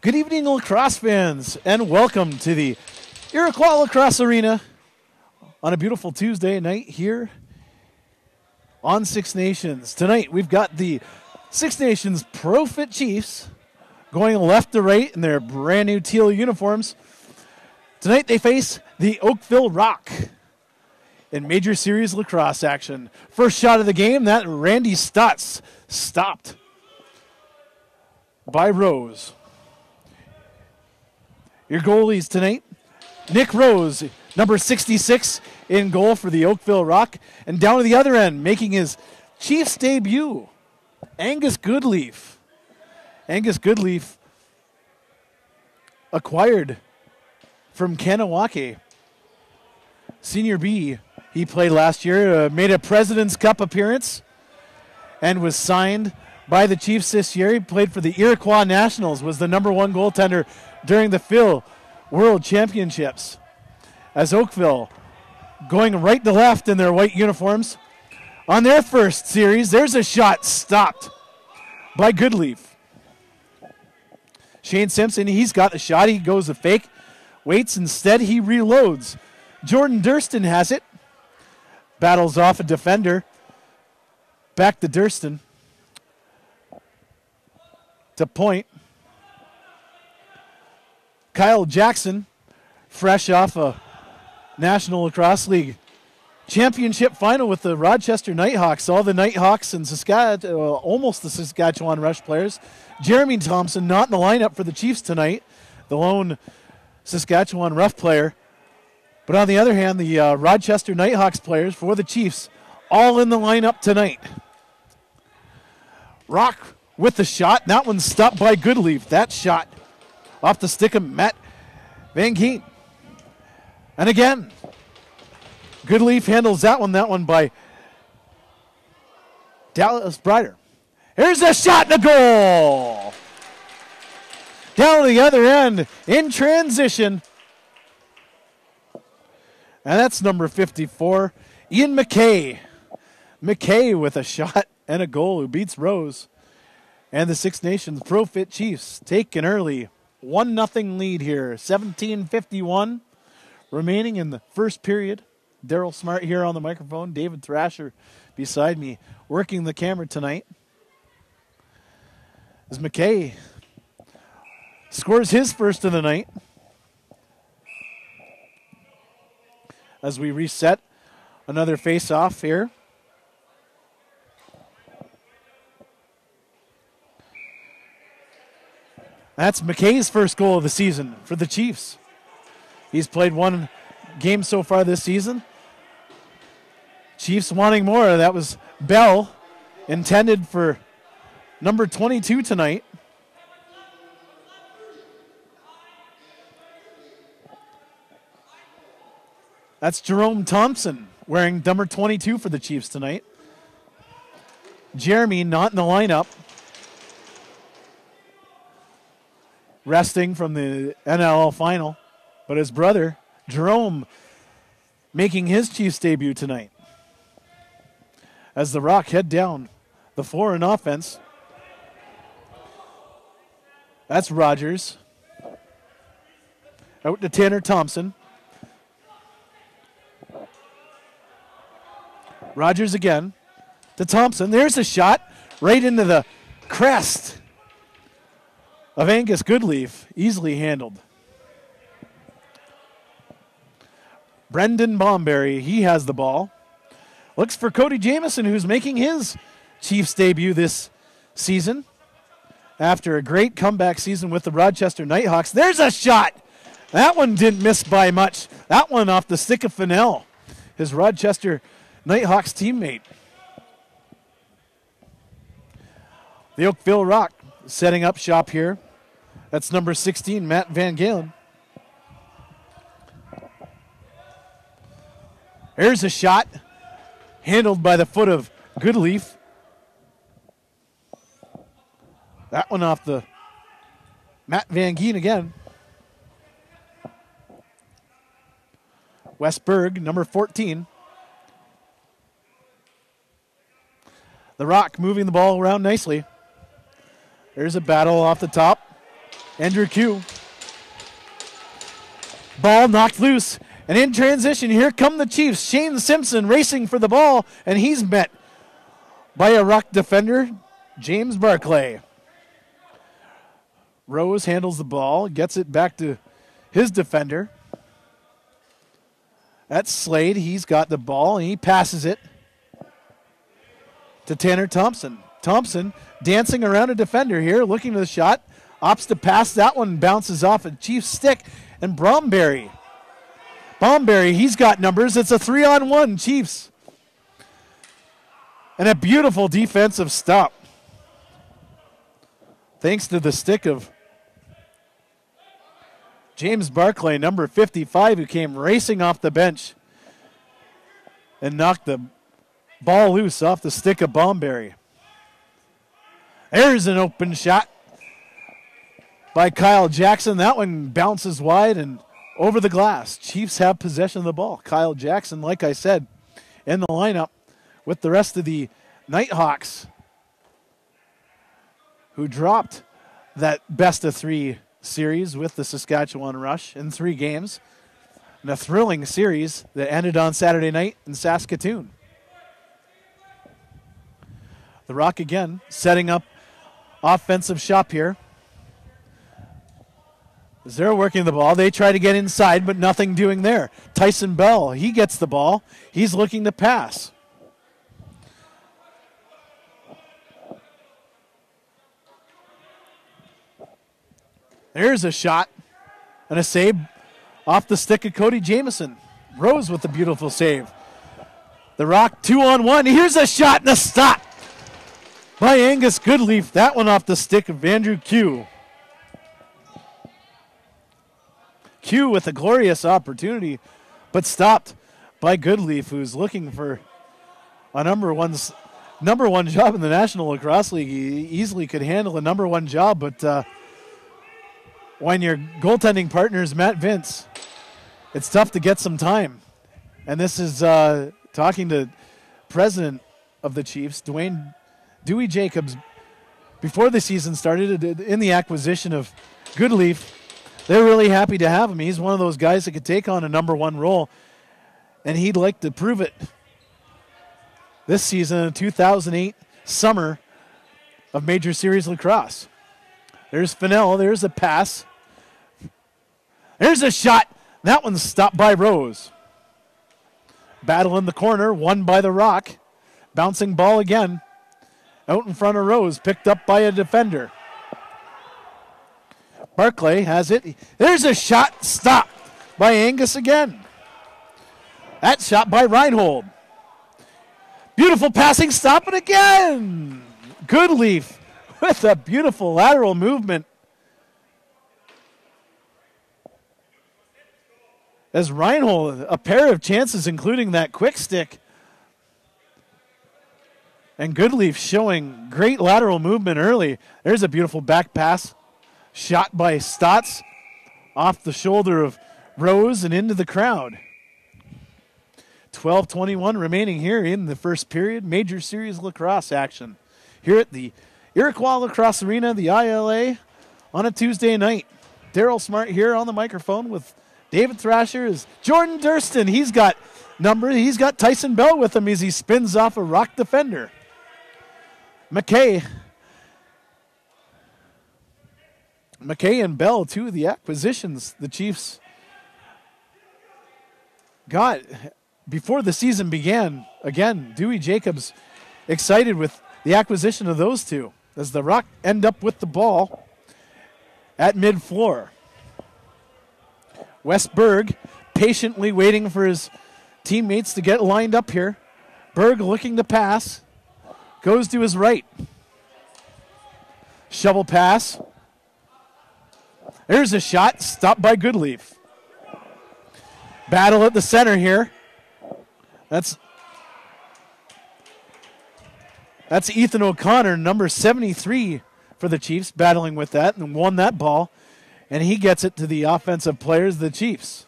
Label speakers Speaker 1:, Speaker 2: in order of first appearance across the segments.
Speaker 1: Good evening, lacrosse fans, and welcome to the Iroquois Lacrosse Arena on a beautiful Tuesday night here on Six Nations. Tonight, we've got the Six Nations Pro Fit Chiefs going left to right in their brand new teal uniforms. Tonight, they face the Oakville Rock in Major Series lacrosse action. First shot of the game, that Randy Stutz stopped by Rose. Your goalies tonight, Nick Rose, number 66 in goal for the Oakville Rock. And down to the other end, making his Chiefs debut, Angus Goodleaf. Angus Goodleaf acquired from Kanawake. Senior B, he played last year, made a President's Cup appearance and was signed by the Chiefs this year. He played for the Iroquois Nationals, was the number one goaltender during the Phil World Championships. As Oakville going right to left in their white uniforms. On their first series, there's a shot stopped by Goodleaf. Shane Simpson, he's got the shot. He goes a fake, waits, instead he reloads. Jordan Durston has it. Battles off a defender. Back to Durston. To point. Kyle Jackson, fresh off a National Lacrosse League championship final with the Rochester Nighthawks. All the Nighthawks and almost the Saskatchewan Rush players. Jerome Thompson not in the lineup for the Chiefs tonight, the lone Saskatchewan Rough player. But on the other hand, the Rochester Nighthawks players for the Chiefs all in the lineup tonight. Rock with the shot. That one's stopped by Goodleaf. That shot off the stick of Matt Van Geen. And again, Goodleaf handles that one by Dallas Brider. Here's a shot and a goal! Down to the other end in transition. And that's number 54, Ian McKay. McKay with a shot and a goal who beats Rose. And the Six Nations Pro Fit Chiefs take an early 1-0 lead here. 17:51 remaining in the first period. Daryl Smart here on the microphone. David Thrasher beside me working the camera tonight. As McKay scores his first of the night. As we reset another face-off here. That's McKay's first goal of the season for the Chiefs. He's played one game so far this season. Chiefs wanting more. That was Bell, intended for number 22 tonight. That's Jerome Thompson wearing number 22 for the Chiefs tonight. Jeremy not in the lineup. Resting from the NLL final. But his brother, Jerome, making his Chiefs debut tonight. As the Rock head down the floor in offense. That's Rogers. Out to Tanner Thompson. Rogers again to Thompson. There's a shot right into the crest of Angus Goodleaf. Easily handled. Brendan Bomberry, he has the ball. Looks for Cody Jameson, who's making his Chiefs debut this season after a great comeback season with the Rochester Nighthawks. There's a shot. That one didn't miss by much. That one off the stick of Fennell, his Rochester Nighthawks teammate. The Oakville Rock setting up shop here. That's number 16, Matt Van Galen. Here's a shot handled by the foot of Goodleaf. That one off the Matt Van Geen again. Westberg, number 14. The Rock moving the ball around nicely. There's a battle off the top. Andrew Q. Ball knocked loose. And in transition, here come the Chiefs. Shane Simpson racing for the ball, and he's met by a Rock defender, James Barclay. Rose handles the ball, gets it back to his defender. That's Slade. He's got the ball, and he passes it to Tanner Thompson. Thompson dancing around a defender here, looking for the shot. Opts to pass. That one bounces off a Chiefs stick. And Bromberry, he's got numbers. It's a 3-on-1 Chiefs. And a beautiful defensive stop. Thanks to the stick of James Barclay, number 55, who came racing off the bench and knocked the ball loose off the stick of Bromberry. There's an open shot by Kyle Jackson. That one bounces wide and over the glass. Chiefs have possession of the ball. Kyle Jackson, like I said, in the lineup with the rest of the Nighthawks, who dropped that best-of-3 series with the Saskatchewan Rush in 3 games. And a thrilling series that ended on Saturday night in Saskatoon. The Rock again setting up offensive shop here. As they're working the ball, they try to get inside, but nothing doing there. Tyson Bell, he gets the ball. He's looking to pass. There's a shot and a save off the stick of Cody Jameson. Rose with a beautiful save. The Rock 2-on-1. Here's a shot and a stop by Angus Goodleaf. That one off the stick of Andrew Q. Q with a glorious opportunity, but stopped by Goodleaf, who's looking for a number one job in the National Lacrosse League. He easily could handle a number 1 job, but when your goaltending partner is Matt Vince, it's tough to get some time. And this is talking to president of the Chiefs, Dewey Jacobs, before the season started, in the acquisition of Goodleaf. They're really happy to have him. He's one of those guys that could take on a number 1 role, and he'd like to prove it this season in the 2008 summer of Major Series Lacrosse. There's Fennell. There's a pass. There's a shot. That one's stopped by Rose. Battle in the corner, won by the Rock. Bouncing ball again. Out in front of Rose, picked up by a defender. Barclay has it. There's a shot, stopped by Angus again. That shot by Reinhold. Beautiful passing, stop it again. Goodleaf with a beautiful lateral movement. As Reinhold, a pair of chances, including that quick stick. And Goodleaf showing great lateral movement early. There's a beautiful back pass. Shot by Stotts off the shoulder of Rose and into the crowd. 12:21 remaining here in the first period. Major Series Lacrosse action here at the Iroquois Lacrosse Arena, the ILA, on a Tuesday night. Daryl Smart here on the microphone with David Thrasher. Is Jordan Durston. He's got Tyson Bell with him as he spins off a Rock defender. McKay and Bell, 2 of the acquisitions the Chiefs got before the season began. Again, Dewey Jacobs excited with the acquisition of those 2 as the Rock end up with the ball at mid-floor. Westberg patiently waiting for his teammates to get lined up here. Berg looking to pass. Goes to his right. Shovel pass. There's a shot, stopped by Goodleaf. Battle at the center here. That's Ethan O'Connor, number 73 for the Chiefs, battling with that and won that ball. And he gets it to the offensive players of the Chiefs.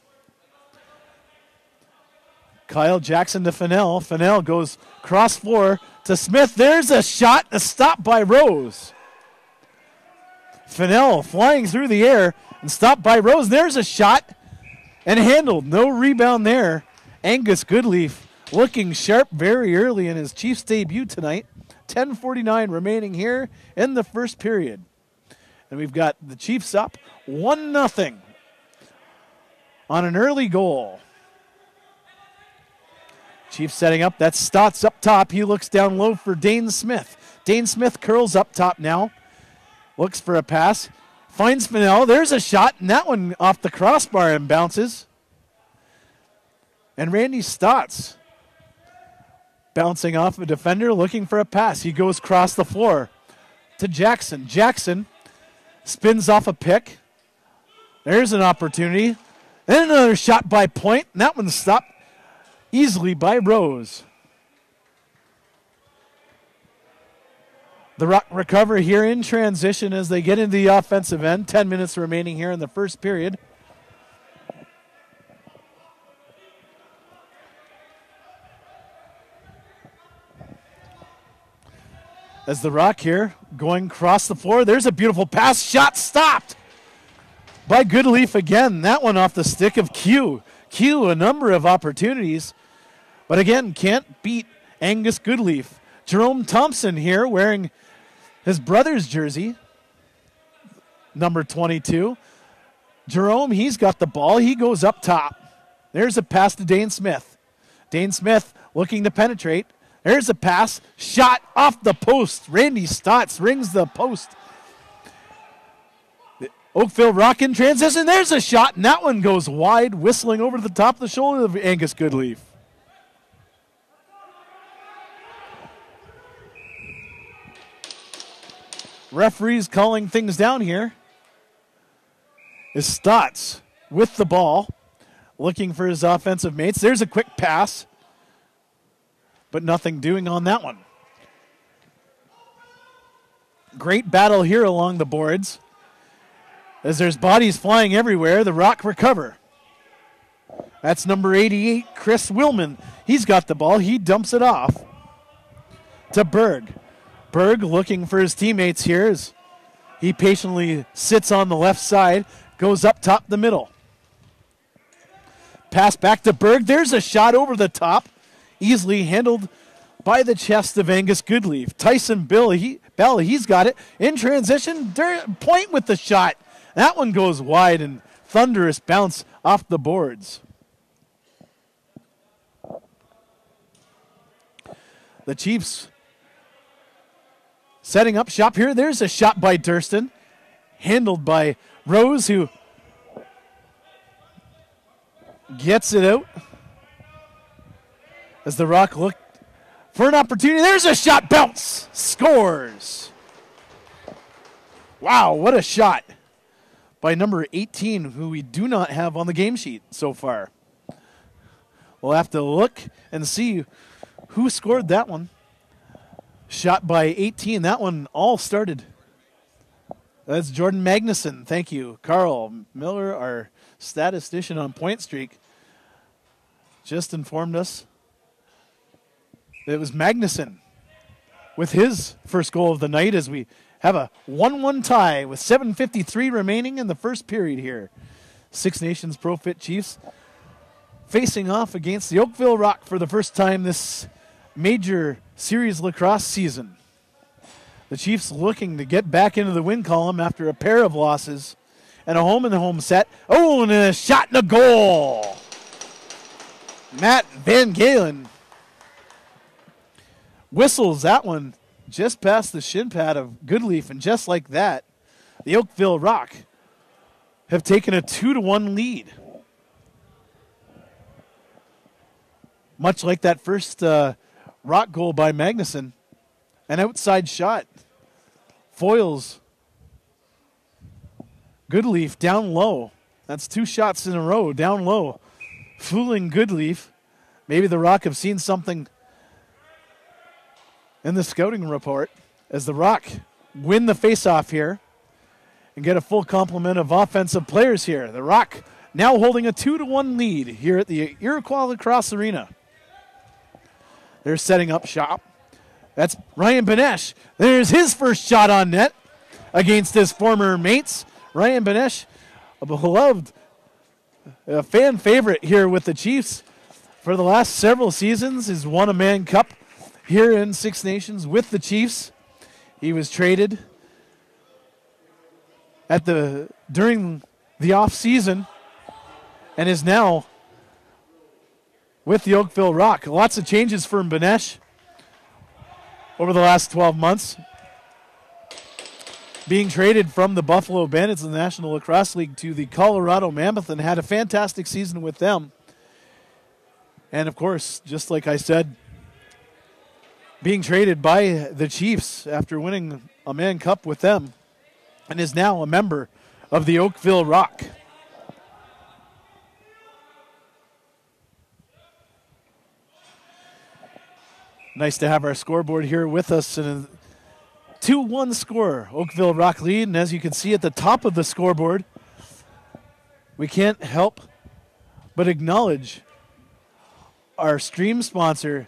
Speaker 1: Kyle Jackson to Fennell. Fennell goes cross floor to Smith. There's a shot, a stop by Rose. Fennell flying through the air and stopped by Rose. There's a shot and handled. No rebound there. Angus Goodleaf looking sharp very early in his Chiefs debut tonight. 10:49 remaining here in the first period. And we've got the Chiefs up 1-0 on an early goal. Chiefs setting up. That's Stotts up top. He looks down low for Dane Smith. Dane Smith curls up top now. Looks for a pass. Finds Fennell. There's a shot, and that one off the crossbar and bounces. And Randy Stotts bouncing off a defender, looking for a pass. He goes across the floor to Jackson. Jackson spins off a pick. There's an opportunity. And another shot by Point, and that one's stopped easily by Rose. The Rock recover here in transition as they get into the offensive end. 10 minutes remaining here in the first period. As the Rock here going across the floor. There's a beautiful pass. Shot stopped by Goodleaf again. That one off the stick of Q. Q, a number of opportunities. But again, can't beat Angus Goodleaf. Jerome Thompson here wearing his brother's jersey, number 22. Jerome, he's got the ball. He goes up top. There's a pass to Dane Smith. Dane Smith looking to penetrate. There's a pass. Shot off the post. Randy Stotts rings the post. The Oakville Rock in transition. There's a shot, and that one goes wide, whistling over the top of the shoulder of Angus Goodleaf. Referees calling things down here. Is Stotts with the ball, looking for his offensive mates. There's a quick pass, but nothing doing on that one. Great battle here along the boards. As there's bodies flying everywhere, the Rock recover. That's number 88, Chris Willman. He's got the ball. He dumps it off to Berg. Berg looking for his teammates here as he patiently sits on the left side, goes up top the middle. Pass back to Berg. There's a shot over the top, easily handled by the chest of Angus Goodleaf. Tyson Bell, he's got it. In transition, Point with the shot. That one goes wide and thunderous bounce off the boards. The Chiefs setting up shop here. There's a shot by Durston, handled by Rose, who gets it out. As the Rock look for an opportunity. There's a shot, bounce, scores. Wow, what a shot by number 18, who we do not have on the game sheet so far. We'll have to look and see who scored that one. Shot by 18. That one all started. That's Jordan Magnuson. Thank you. Carl Miller, our statistician on Point Streak, just informed us it was Magnuson with his first goal of the night as we have a 1-1 tie with 7:53 remaining in the first period here. Six Nations Pro Fit Chiefs facing off against the Oakville Rock for the first time this major series lacrosse season. The Chiefs looking to get back into the win column after a pair of losses and a home-and-home set. Oh, and a shot and a goal. Matt Van Galen whistles that one just past the shin pad of Goodleaf, and just like that, the Oakville Rock have taken a 2-1 lead. Much like that first Rock goal by Magnuson, an outside shot. Foils Goodleaf down low. That's two shots in a row down low, fooling Goodleaf. Maybe the Rock have seen something in the scouting report as the Rock win the faceoff here and get a full complement of offensive players here. The Rock now holding a 2-1 lead here at the Iroquois Lacrosse Arena. They're setting up shop. That's Ryan Benesh. There's his first shot on net. against his former mates. Ryan Benesh, a beloved fan favorite here with the Chiefs for the last several seasons, has won a Mann Cup here in Six Nations with the Chiefs. He was traded during the off season and is now with the Oakville Rock. Lots of changes for Benesh over the last 12 months. Being traded from the Buffalo Bandits in the National Lacrosse League to the Colorado Mammoth, and had a fantastic season with them. And of course, just like I said, being traded by the Chiefs after winning a Mann Cup with them, and is now a member of the Oakville Rock. Nice to have our scoreboard here with us, and a 2-1 score, Oakville Rock lead. And as you can see at the top of the scoreboard, we can't help but acknowledge our stream sponsor,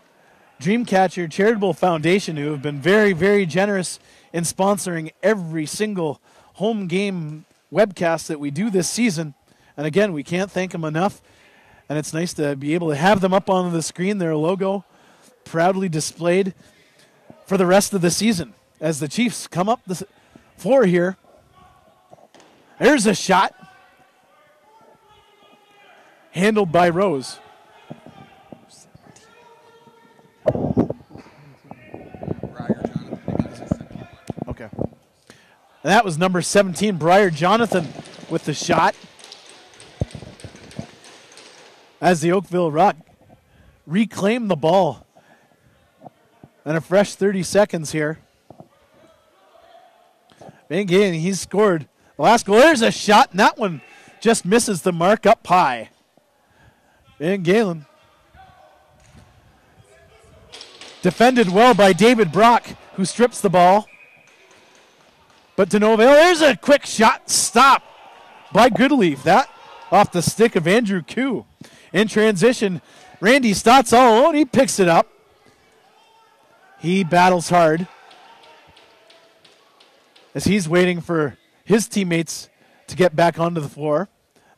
Speaker 1: Dreamcatcher Charitable Foundation, who have been very, very generous in sponsoring every single home game webcast that we do this season. And again, we can't thank them enough. And it's nice to be able to have them up on the screen, their logo proudly displayed for the rest of the season. As the Chiefs come up the floor here, there's a shot handled by Rose. Okay. And that was number 17, Briar Jonathan, with the shot. As the Oakville Rock reclaim the ball. And a fresh 30 seconds here. Van Galen, he's scored the last goal. There's a shot, and that one just misses the mark up high. Van Galen. Defended well by David Brock, who strips the ball. But to no avail. There's a quick shot stop by Goodleaf. That off the stick of Andrew Koo. In transition, Randy Stotts all alone. He picks it up. He battles hard as he's waiting for his teammates to get back onto the floor.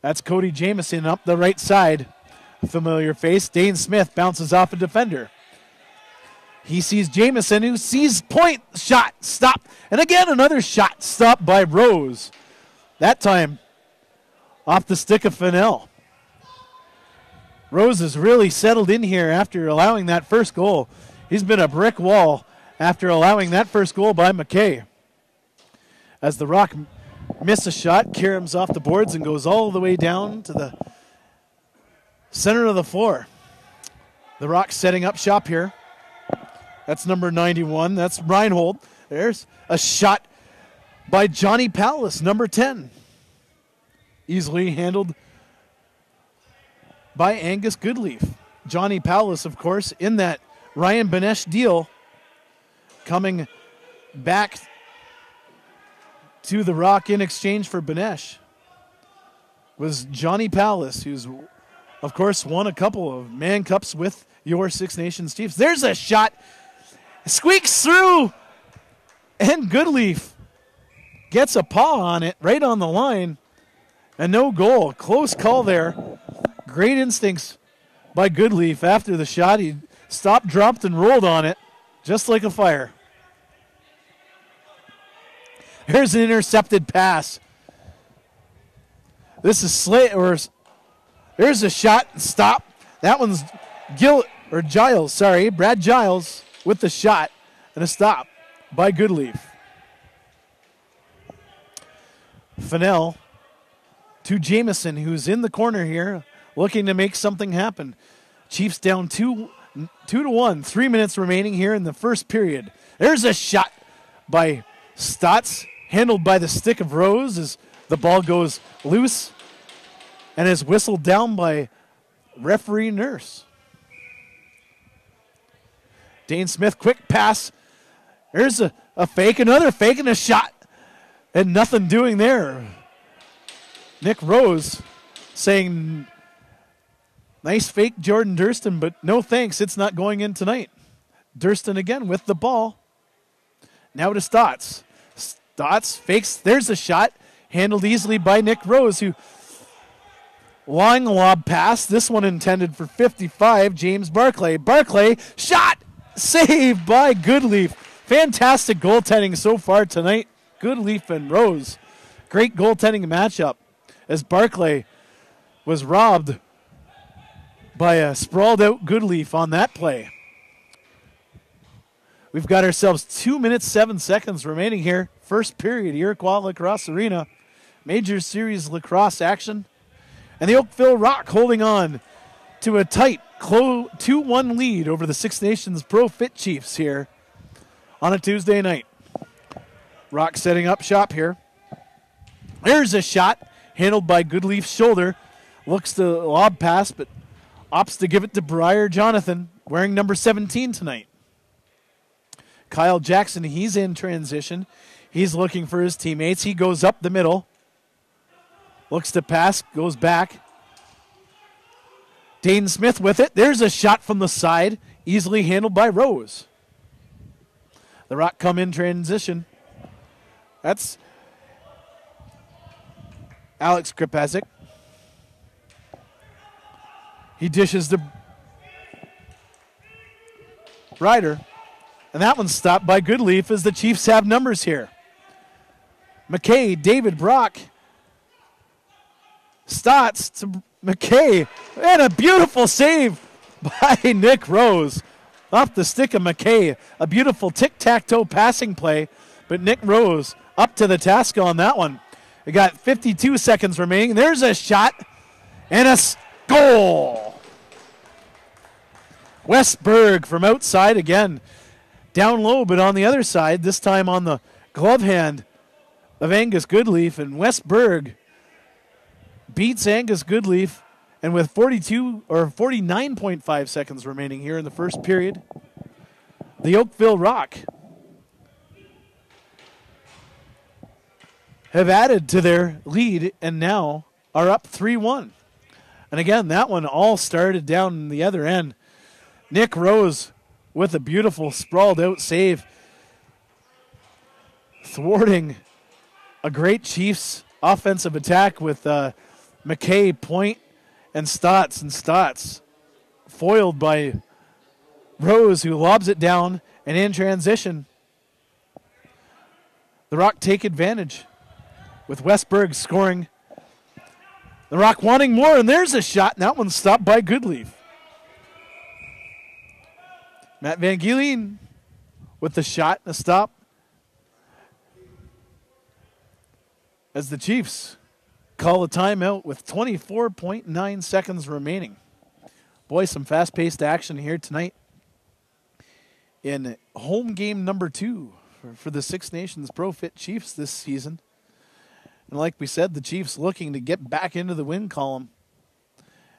Speaker 1: That's Cody Jameson up the right side. A familiar face. Dane Smith bounces off a defender. He sees Jameson, who sees point. Shot stop. And again, another shot stopped by Rose. That time off the stick of Fennell. Rose has really settled in here after allowing that first goal. He's been a brick wall after allowing that first goal by McKay. As the Rock miss a shot, Karam's off the boards and goes all the way down to the center of the floor. The Rock setting up shop here. That's number 91. That's Reinhold. There's a shot by Johnny Palace, number 10. Easily handled by Angus Goodleaf. Johnny Palace, of course, in that Ryan Benesh deal, coming back to the Rock in exchange for Benesh, was Johnny Palace, who's, of course, won a couple of Mann Cups with your Six Nations Chiefs. There's a shot. Squeaks through. And Goodleaf gets a paw on it right on the line. And no goal. Close call there. Great instincts by Goodleaf after the shot. He stopped, dropped, and rolled on it just like a fire. Here's an intercepted pass. This is there's a shot and stop. That one's Brad Giles with the shot and a stop by Goodleaf. Fennell to Jameson, who's in the corner here, looking to make something happen. Chiefs down 2-1. 3 minutes remaining here in the first period. There's a shot by Stotts, handled by the stick of Rose as the ball goes loose and is whistled down by referee Nurse. Dane Smith, quick pass. There's a fake, another fake, and a shot. And nothing doing there. Nick Rose saying, nice fake, Jordan Durston, but no thanks, it's not going in tonight. Durston again with the ball. Now to Stotts. Stotts fakes. There's a shot. Handled easily by Nick Rose, who long lob pass. This one intended for 55. James Barclay. Barclay, shot! Saved by Goodleaf. Fantastic goaltending so far tonight. Goodleaf and Rose. Great goaltending matchup as Barclay was robbed by a sprawled out Goodleaf on that play. We've got ourselves 2 minutes, 7 seconds remaining here. First period, Iroquois Lacrosse Arena. Major Series lacrosse action. And the Oakville Rock holding on to a tight 2-1 lead over the Six Nations Pro Fit Chiefs here on a Tuesday night. Rock setting up shop here. There's a shot handled by Goodleaf's shoulder. Looks to lob pass, but opts to give it to Briar Jonathan, wearing number 17 tonight. Kyle Jackson, he's in transition. He's looking for his teammates. He goes up the middle. Looks to pass, goes back. Dane Smith with it. There's a shot from the side, easily handled by Rose. The Rock come in transition. That's Alex Kripasik. He dishes to Ryder. And that one's stopped by Goodleaf as the Chiefs have numbers here. McKay, David Brock. Stotts to McKay. And a beautiful save by Nick Rose. Off the stick of McKay. A beautiful tic-tac-toe passing play. But Nick Rose up to the task on that one. We got 52 seconds remaining. There's a shot. And a goal. Westberg from outside again. Down low, but on the other side, this time on the glove hand of Angus Goodleaf. And Westberg beats Angus Goodleaf. And with 49.5 seconds remaining here in the first period, the Oakville Rock have added to their lead and now are up 3-1. And again, that one all started down the other end. Nick Rose with a beautiful sprawled out save, thwarting a great Chiefs offensive attack with McKay, Point, and Stotts foiled by Rose, who lobs it down, and in transition, the Rock take advantage with Westberg scoring. The Rock wanting more, and there's a shot, and that one's stopped by Goodleaf. Matt Van Gielen with the shot and a stop as the Chiefs call a timeout with 24.9 seconds remaining. Boy, some fast-paced action here tonight in home game number 2 for the Six Nations Pro Fit Chiefs this season. And like we said, the Chiefs looking to get back into the win column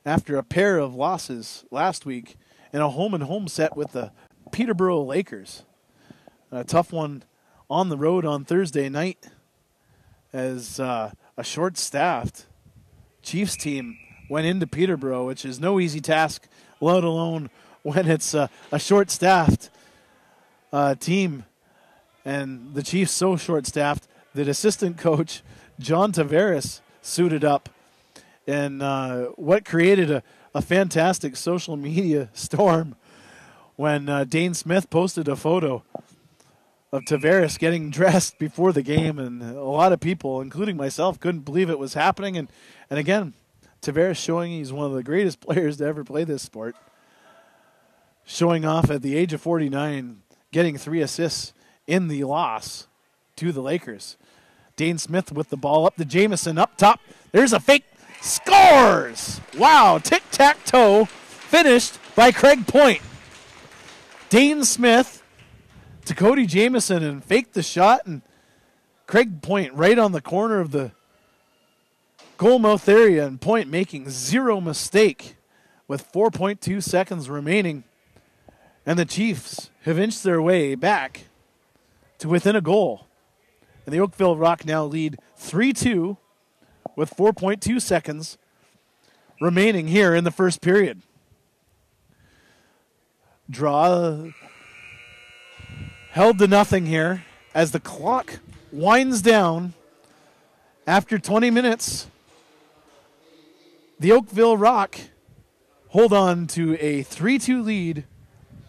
Speaker 1: after a pair of losses last week in a home-and-home set with the Peterborough Lakers. A tough one on the road on Thursday night as a short-staffed Chiefs team went into Peterborough, which is no easy task, let alone when it's a short-staffed team. And the Chiefs so short-staffed that assistant coach John Tavares suited up and what created a fantastic social media storm when Dane Smith posted a photo of Tavares getting dressed before the game, and a lot of people, including myself, couldn't believe it was happening. And again, Tavares showing he's one of the greatest players to ever play this sport, showing off at the age of 49, getting 3 assists in the loss to the Lakers. Dane Smith with the ball up to Jameson up top. There's a fake. Scores! Wow, tic-tac-toe finished by Craig Point. Dane Smith to Cody Jameson and faked the shot, and Craig Point right on the corner of the goalmouth area, and Point making zero mistake with 4.2 seconds remaining. And the Chiefs have inched their way back to within a goal. And the Oakville Rock now lead 3-2 with 4.2 seconds remaining here in the first period. Draw held to nothing here as the clock winds down. After 20 minutes, the Oakville Rock hold on to a 3-2 lead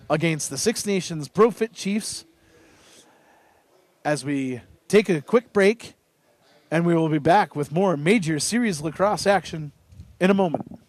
Speaker 1: against the Six Nations Pro-Fit Chiefs. As we take a quick break, and we will be back with more major series lacrosse action in a moment.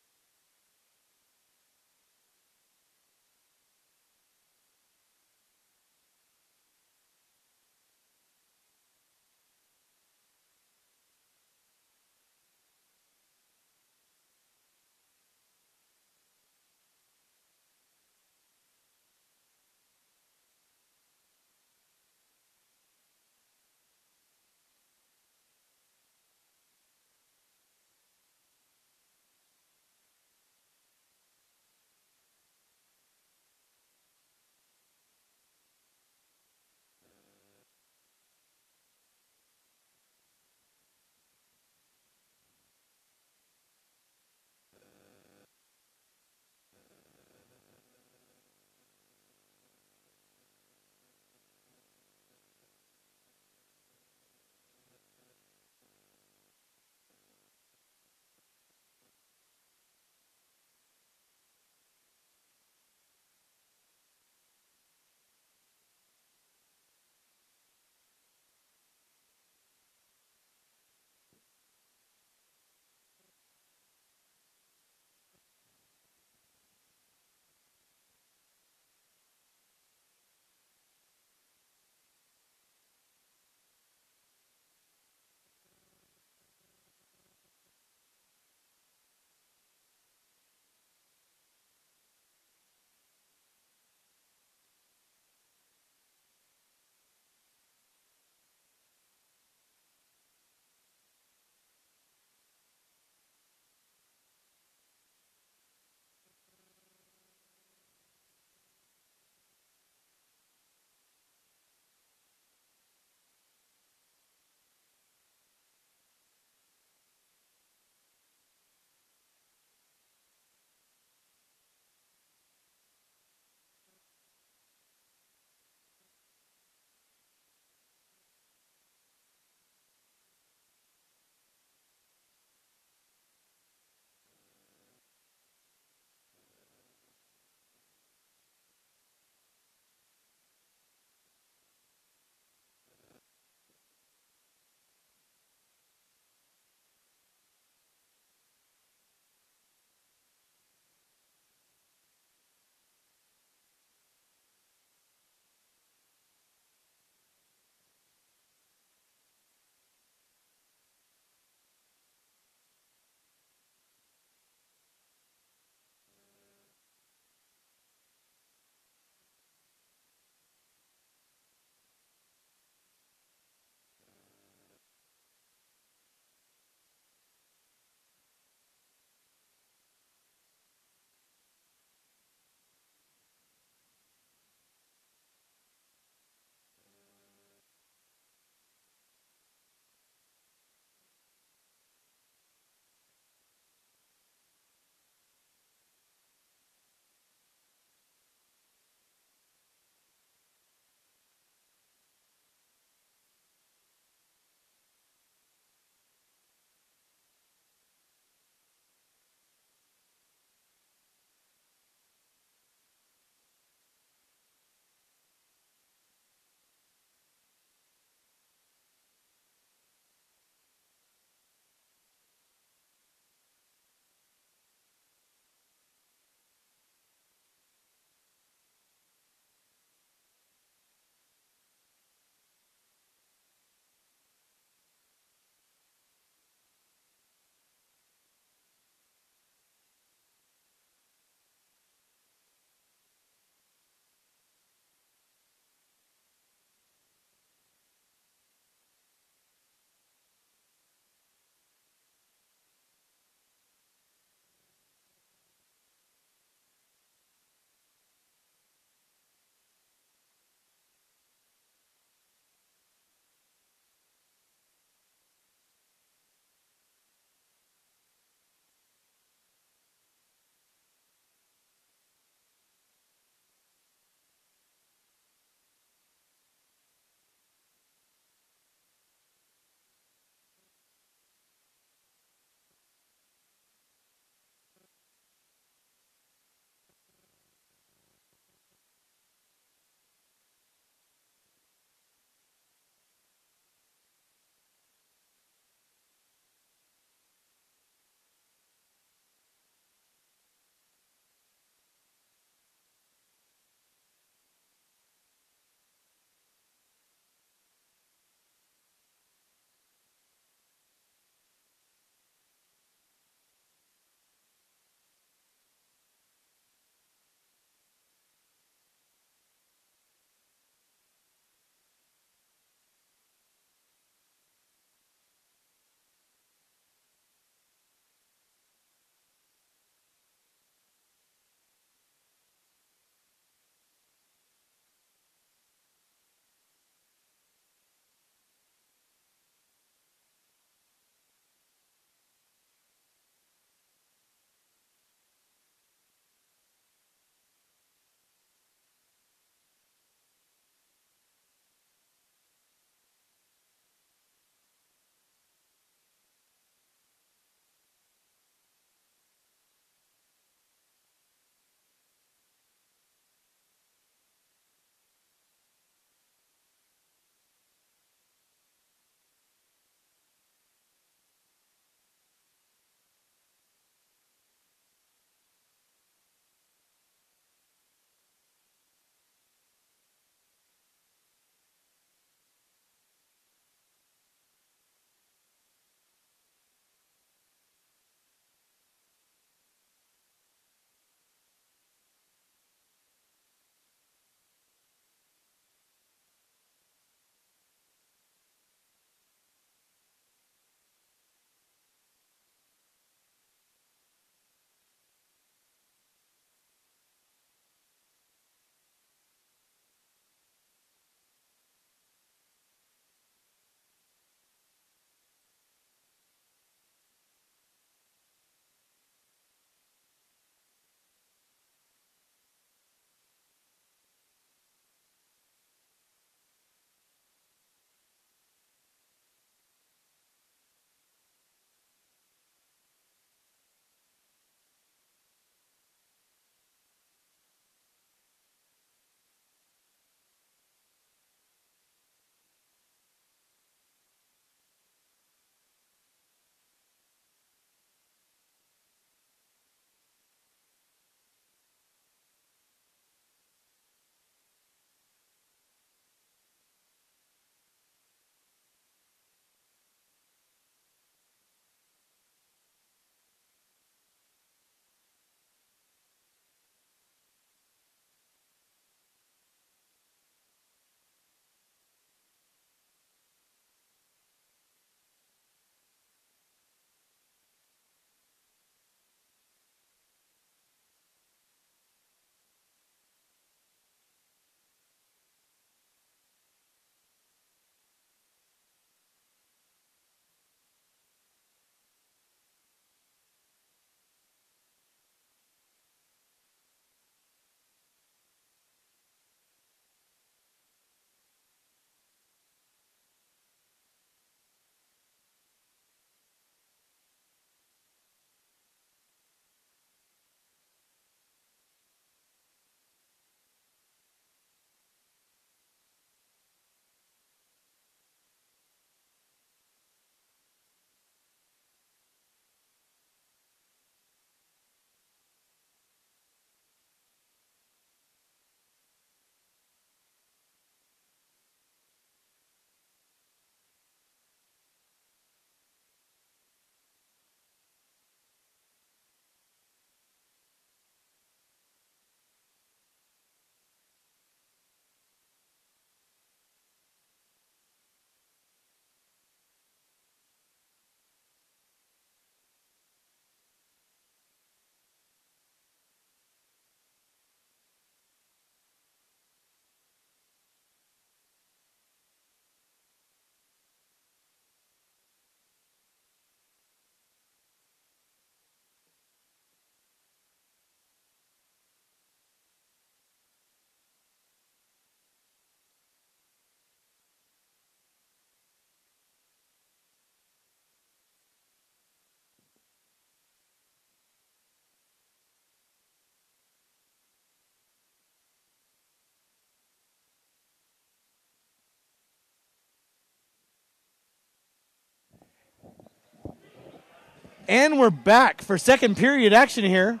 Speaker 1: And we're back for second period action here.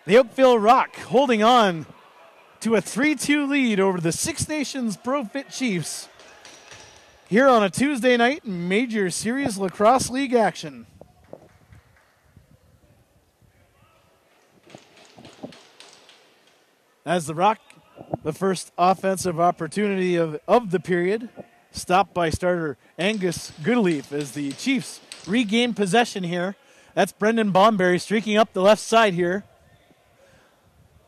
Speaker 1: The Oakville Rock holding on to a 3-2 lead over the Six Nations Pro Fit Chiefs here on a Tuesday night in Major Series Lacrosse League action. As the Rock, the first offensive opportunity of the period, stopped by starter Angus Goodleaf as the Chiefs regain possession here. That's Brendan Bomberry streaking up the left side here,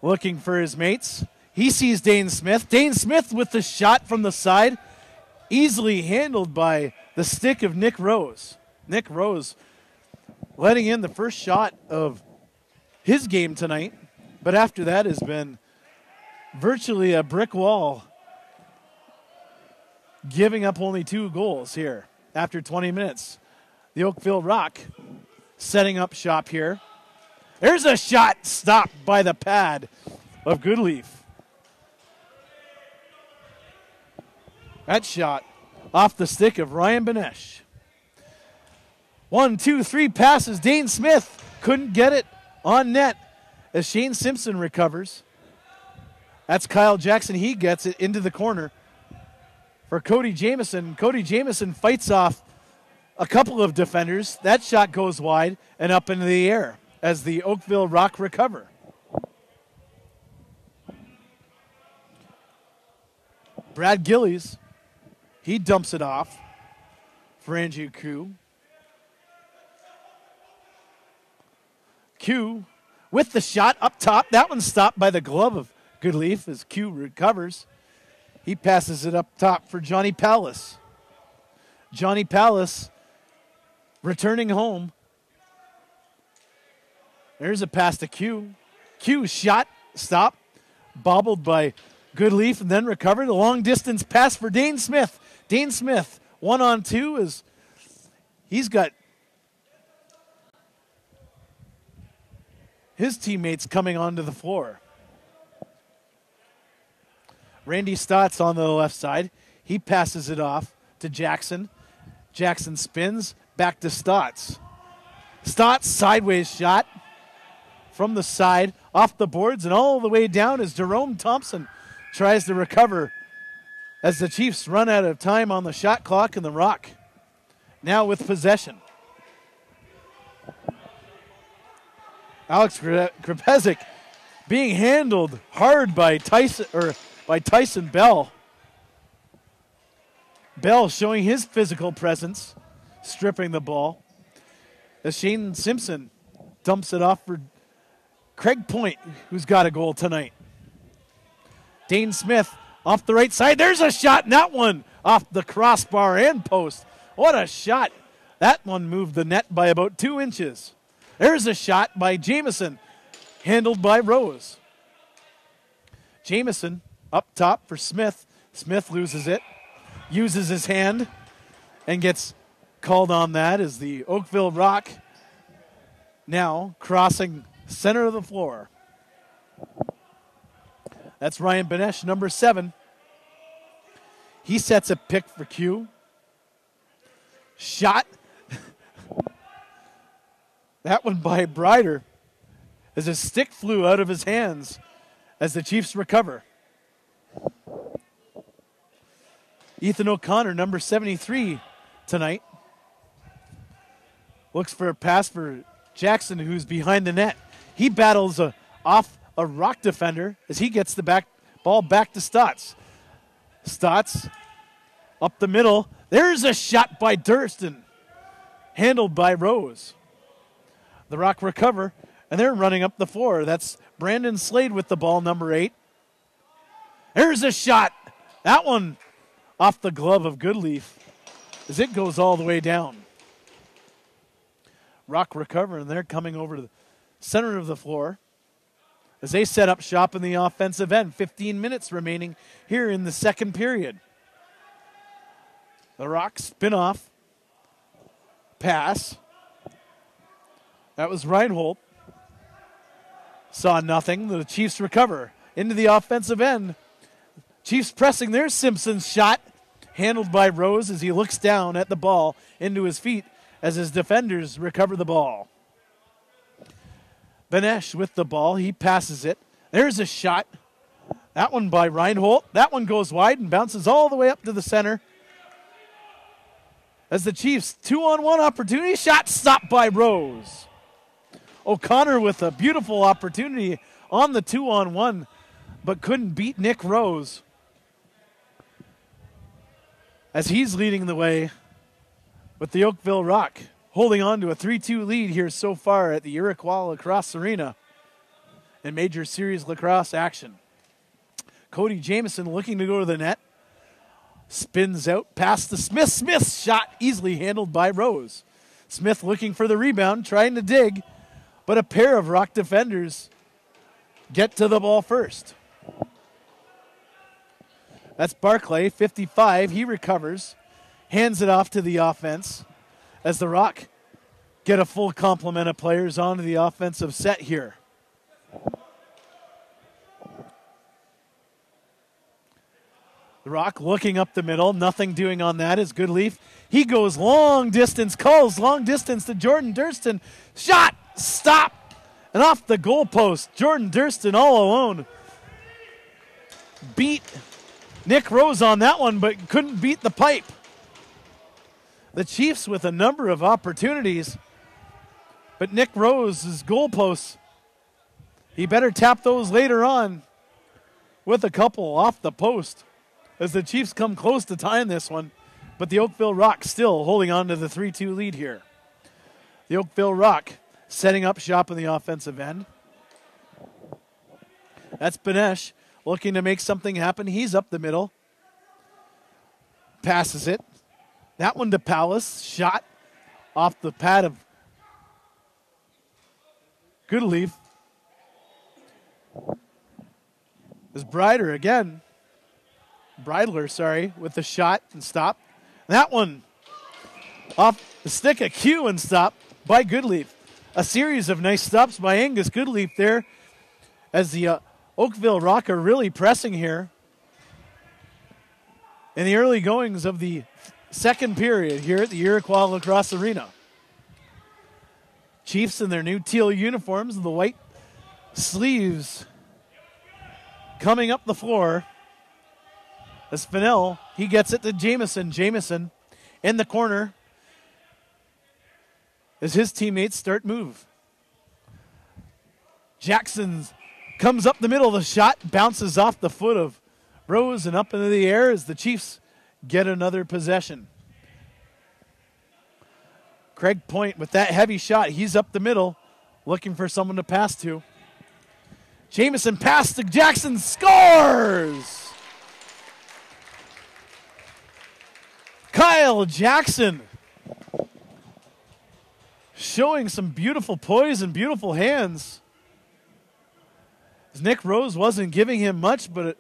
Speaker 1: looking for his mates. He sees Dane Smith. Dane Smith with the shot from the side, easily handled by the stick of Nick Rose. Nick Rose letting in the first shot of his game tonight, but after that has been virtually a brick wall, giving up only 2 goals here after 20 minutes. The Oakville Rock setting up shop here. There's a shot stopped by the pad of Goodleaf. That shot off the stick of Ryan Benesh. 1, 2, 3 passes. Dane Smith couldn't get it on net as Shane Simpson recovers. That's Kyle Jackson. He gets it into the corner for Cody Jameson. Cody Jameson fights off a couple of defenders. That shot goes wide and up into the air as the Oakville Rock recover. Brad Gillies, he dumps it off for Andrew Koo. Koo with the shot up top. That one's stopped by the glove of Goodleaf as Koo recovers. He passes it up top for Johnny Pallas. Johnny Pallas returning home. There's a pass to Koo. Koo shot, stop, bobbled by Goodleaf and then recovered. A long distance pass for Dane Smith. Dane Smith, 1-on-2 as he's got his teammates coming onto the floor. Randy Stotts on the left side. He passes it off to Jackson. Jackson spins back to Stotts. Stotts sideways shot from the side off the boards and all the way down as Jerome Thompson tries to recover as the Chiefs run out of time on the shot clock and the Rock now with possession. Alex Krepezek being handled hard by Tyson Bell. Bell showing his physical presence, stripping the ball. As Shane Simpson dumps it off for Craig Point, who's got a goal tonight. Dane Smith off the right side. There's a shot, and that one off the crossbar and post. What a shot. That one moved the net by about 2 inches. There's a shot by Jameson, handled by Rose. Jameson up top for Smith. Smith loses it, uses his hand, and gets called on that as the Oakville Rock now crossing center of the floor. That's Ryan Benesh, number 7. He sets a pick for Q. Shot. That one by Brider as his stick flew out of his hands as the Chiefs recover. Ethan O'Connor, number 73 tonight, looks for a pass for Jackson, who's behind the net. He battles off a Rock defender as he gets the ball back to Stotts. Stotts up the middle. There's a shot by Durston, handled by Rose. The Rock recover, and they're running up the floor. That's Brandon Slade with the ball, number 8. There's a shot. That one off the glove of Goodleaf as it goes all the way down. Rock recover, and they're coming over to the center of the floor as they set up shop in the offensive end. 15 minutes remaining here in the second period. The Rock spin off. Pass. That was Reinhold. Saw nothing. The Chiefs recover into the offensive end. Chiefs pressing. There's Simpson's shot, handled by Rose as he looks down at the ball into his feet. as his defenders recover the ball. Benesh with the ball. He passes it. There's a shot. That one by Reinhold. That one goes wide and bounces all the way up to the center. As the Chiefs 2-on-1 opportunity. Shot stopped by Rose. O'Connor with a beautiful opportunity on the 2-on-1, but couldn't beat Nick Rose. As he's leading the way with the Oakville Rock, holding on to a 3-2 lead here so far at the Iroquois Lacrosse Arena in Major Series Lacrosse action. Cody Jameson looking to go to the net. Spins out past the Smith. Smith's shot easily handled by Rose. Smith looking for the rebound, trying to dig, but a pair of Rock defenders get to the ball first. That's Barclay, 55. He recovers, hands it off to the offense as the Rock get a full complement of players onto the offensive set here. The Rock looking up the middle. Nothing doing on that is Goodleaf. He goes long distance, calls long distance to Jordan Durston. Shot! Stop! And off the goalpost. Jordan Durston all alone. Beat Nick Rose on that one, but couldn't beat the pipe. The Chiefs with a number of opportunities, but Nick Rose's goalposts, he better tap those later on with a couple off the post as the Chiefs come close to tying this one, but the Oakville Rock still holding on to the 3-2 lead here. The Oakville Rock setting up shop in the offensive end. That's Benesh looking to make something happen. He's up the middle. Passes it. That one to Palace. Shot off the pad of Goodleaf. There's Bridler, with the shot and stop. That one off the stick of Q and stop by Goodleaf. A series of nice stops by Angus Goodleaf there as the Oakville Rock are really pressing here in the early goings of the second period here at the Iroquois Lacrosse Arena. Chiefs in their new teal uniforms, the white sleeves coming up the floor. As Fennell, he gets it to Jameson. Jameson in the corner as his teammates start move. Jackson comes up the middle. The shot bounces off the foot of Rose and up into the air as the Chiefs get another possession. Craig Point with that heavy shot. He's up the middle looking for someone to pass to. Jameson pass to Jackson, scores! Kyle Jackson showing some beautiful poise and beautiful hands. As Nick Rose wasn't giving him much, but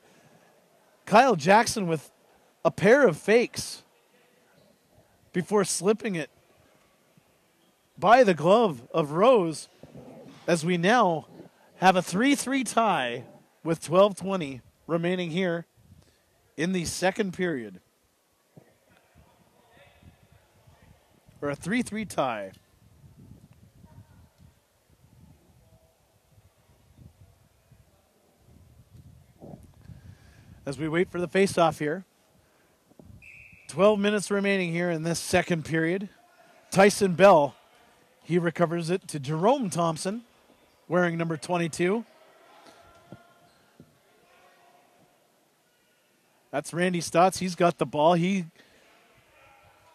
Speaker 1: Kyle Jackson with a pair of fakes before slipping it by the glove of Rose, as we now have a 3-3 tie with 12:20 remaining here in the second period. Or a 3-3 tie. As we wait for the face-off here. 12 minutes remaining here in this second period. Tyson Bell, he recovers it to Jerome Thompson, wearing number 22. That's Randy Stotts. He's got the ball. He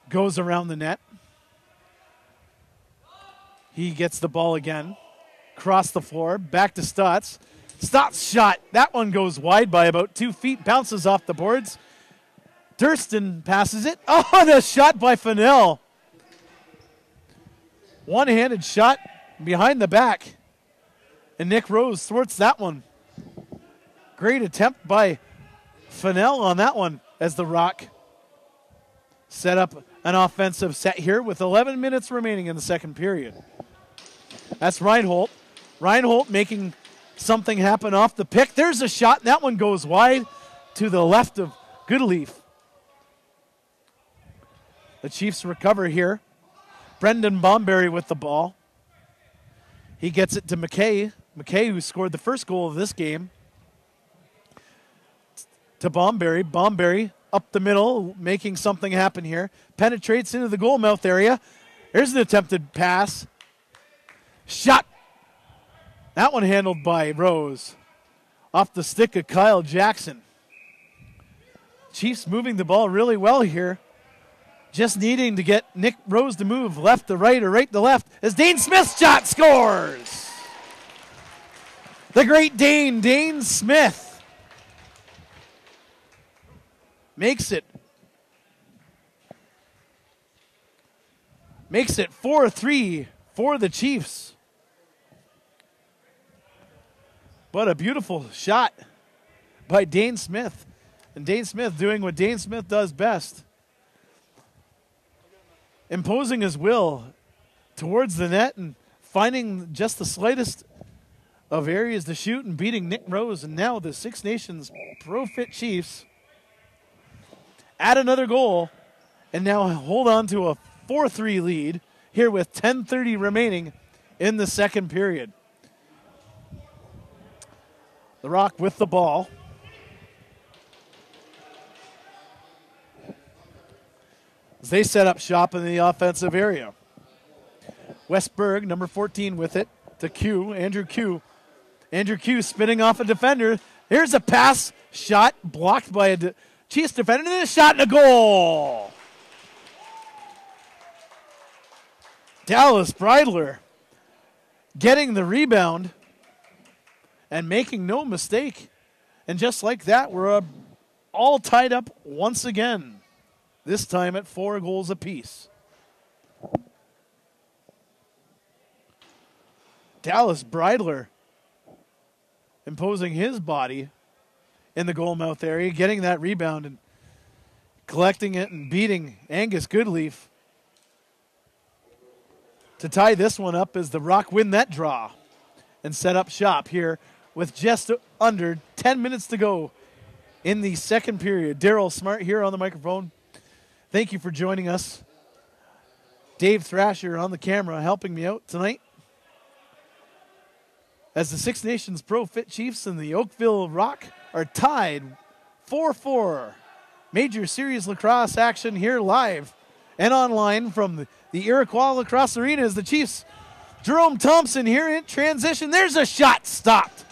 Speaker 1: goes around the net. He gets the ball again. Across the floor. Back to Stotts. Stotts shot. That one goes wide by about 2 feet. Bounces off the boards. Durston passes it. Oh, the shot by Fennell. One-handed shot behind the back. And Nick Rose thwarts that one. Great attempt by Fennell on that one as the Rock set up an offensive set here with 11 minutes remaining in the second period. That's Reinhold. Reinhold making something happen off the pick. There's a shot, and that one goes wide to the left of Goodleaf. The Chiefs recover here. Brendan Bomberry with the ball. He gets it to McKay. McKay, who scored the first goal of this game. To Bomberry. Bomberry up the middle, making something happen here. Penetrates into the goal mouth area. There's an attempted pass. Shot. That one handled by Rose. Off the stick of Kyle Jackson. Chiefs moving the ball really well here. Just needing to get Nick Rose to move left to right or right to left as Dane Smith's shot scores. The great Dane Smith, makes it 4-3 for the Chiefs. What a beautiful shot by Dane Smith. And Dane Smith doing what Dane Smith does best. Imposing his will towards the net and finding just the slightest of areas to shoot and beating Nick Rose. And now the Six Nations Pro Fit Chiefs add another goal and now hold on to a 4-3 lead here with 10:30 remaining in the second period. The Rock with the ball. As they set up shop in the offensive area. Westberg, number 14, with it to Q, Andrew Q. Andrew Q spinning off a defender. Here's a pass, shot, blocked by a Chiefs defender, and then a shot and a goal. Dallas Breidler getting the rebound and making no mistake. And just like that, we're all tied up once again. This time at 4 goals apiece. Dallas Breidler imposing his body in the goal mouth area, getting that rebound and collecting it and beating Angus Goodleaf to tie this one up as the Rock win that draw and set up shop here with just under 10 minutes to go in the second period. Daryl Smart here on the microphone. Thank you for joining us. Dave Thrasher on the camera helping me out tonight. As the Six Nations Pro Fit Chiefs and the Oakville Rock are tied 4-4. Major Series lacrosse action here live and online from the Iroquois Lacrosse Arena as the Chiefs. Jerome Thompson here in transition. There's a shot stopped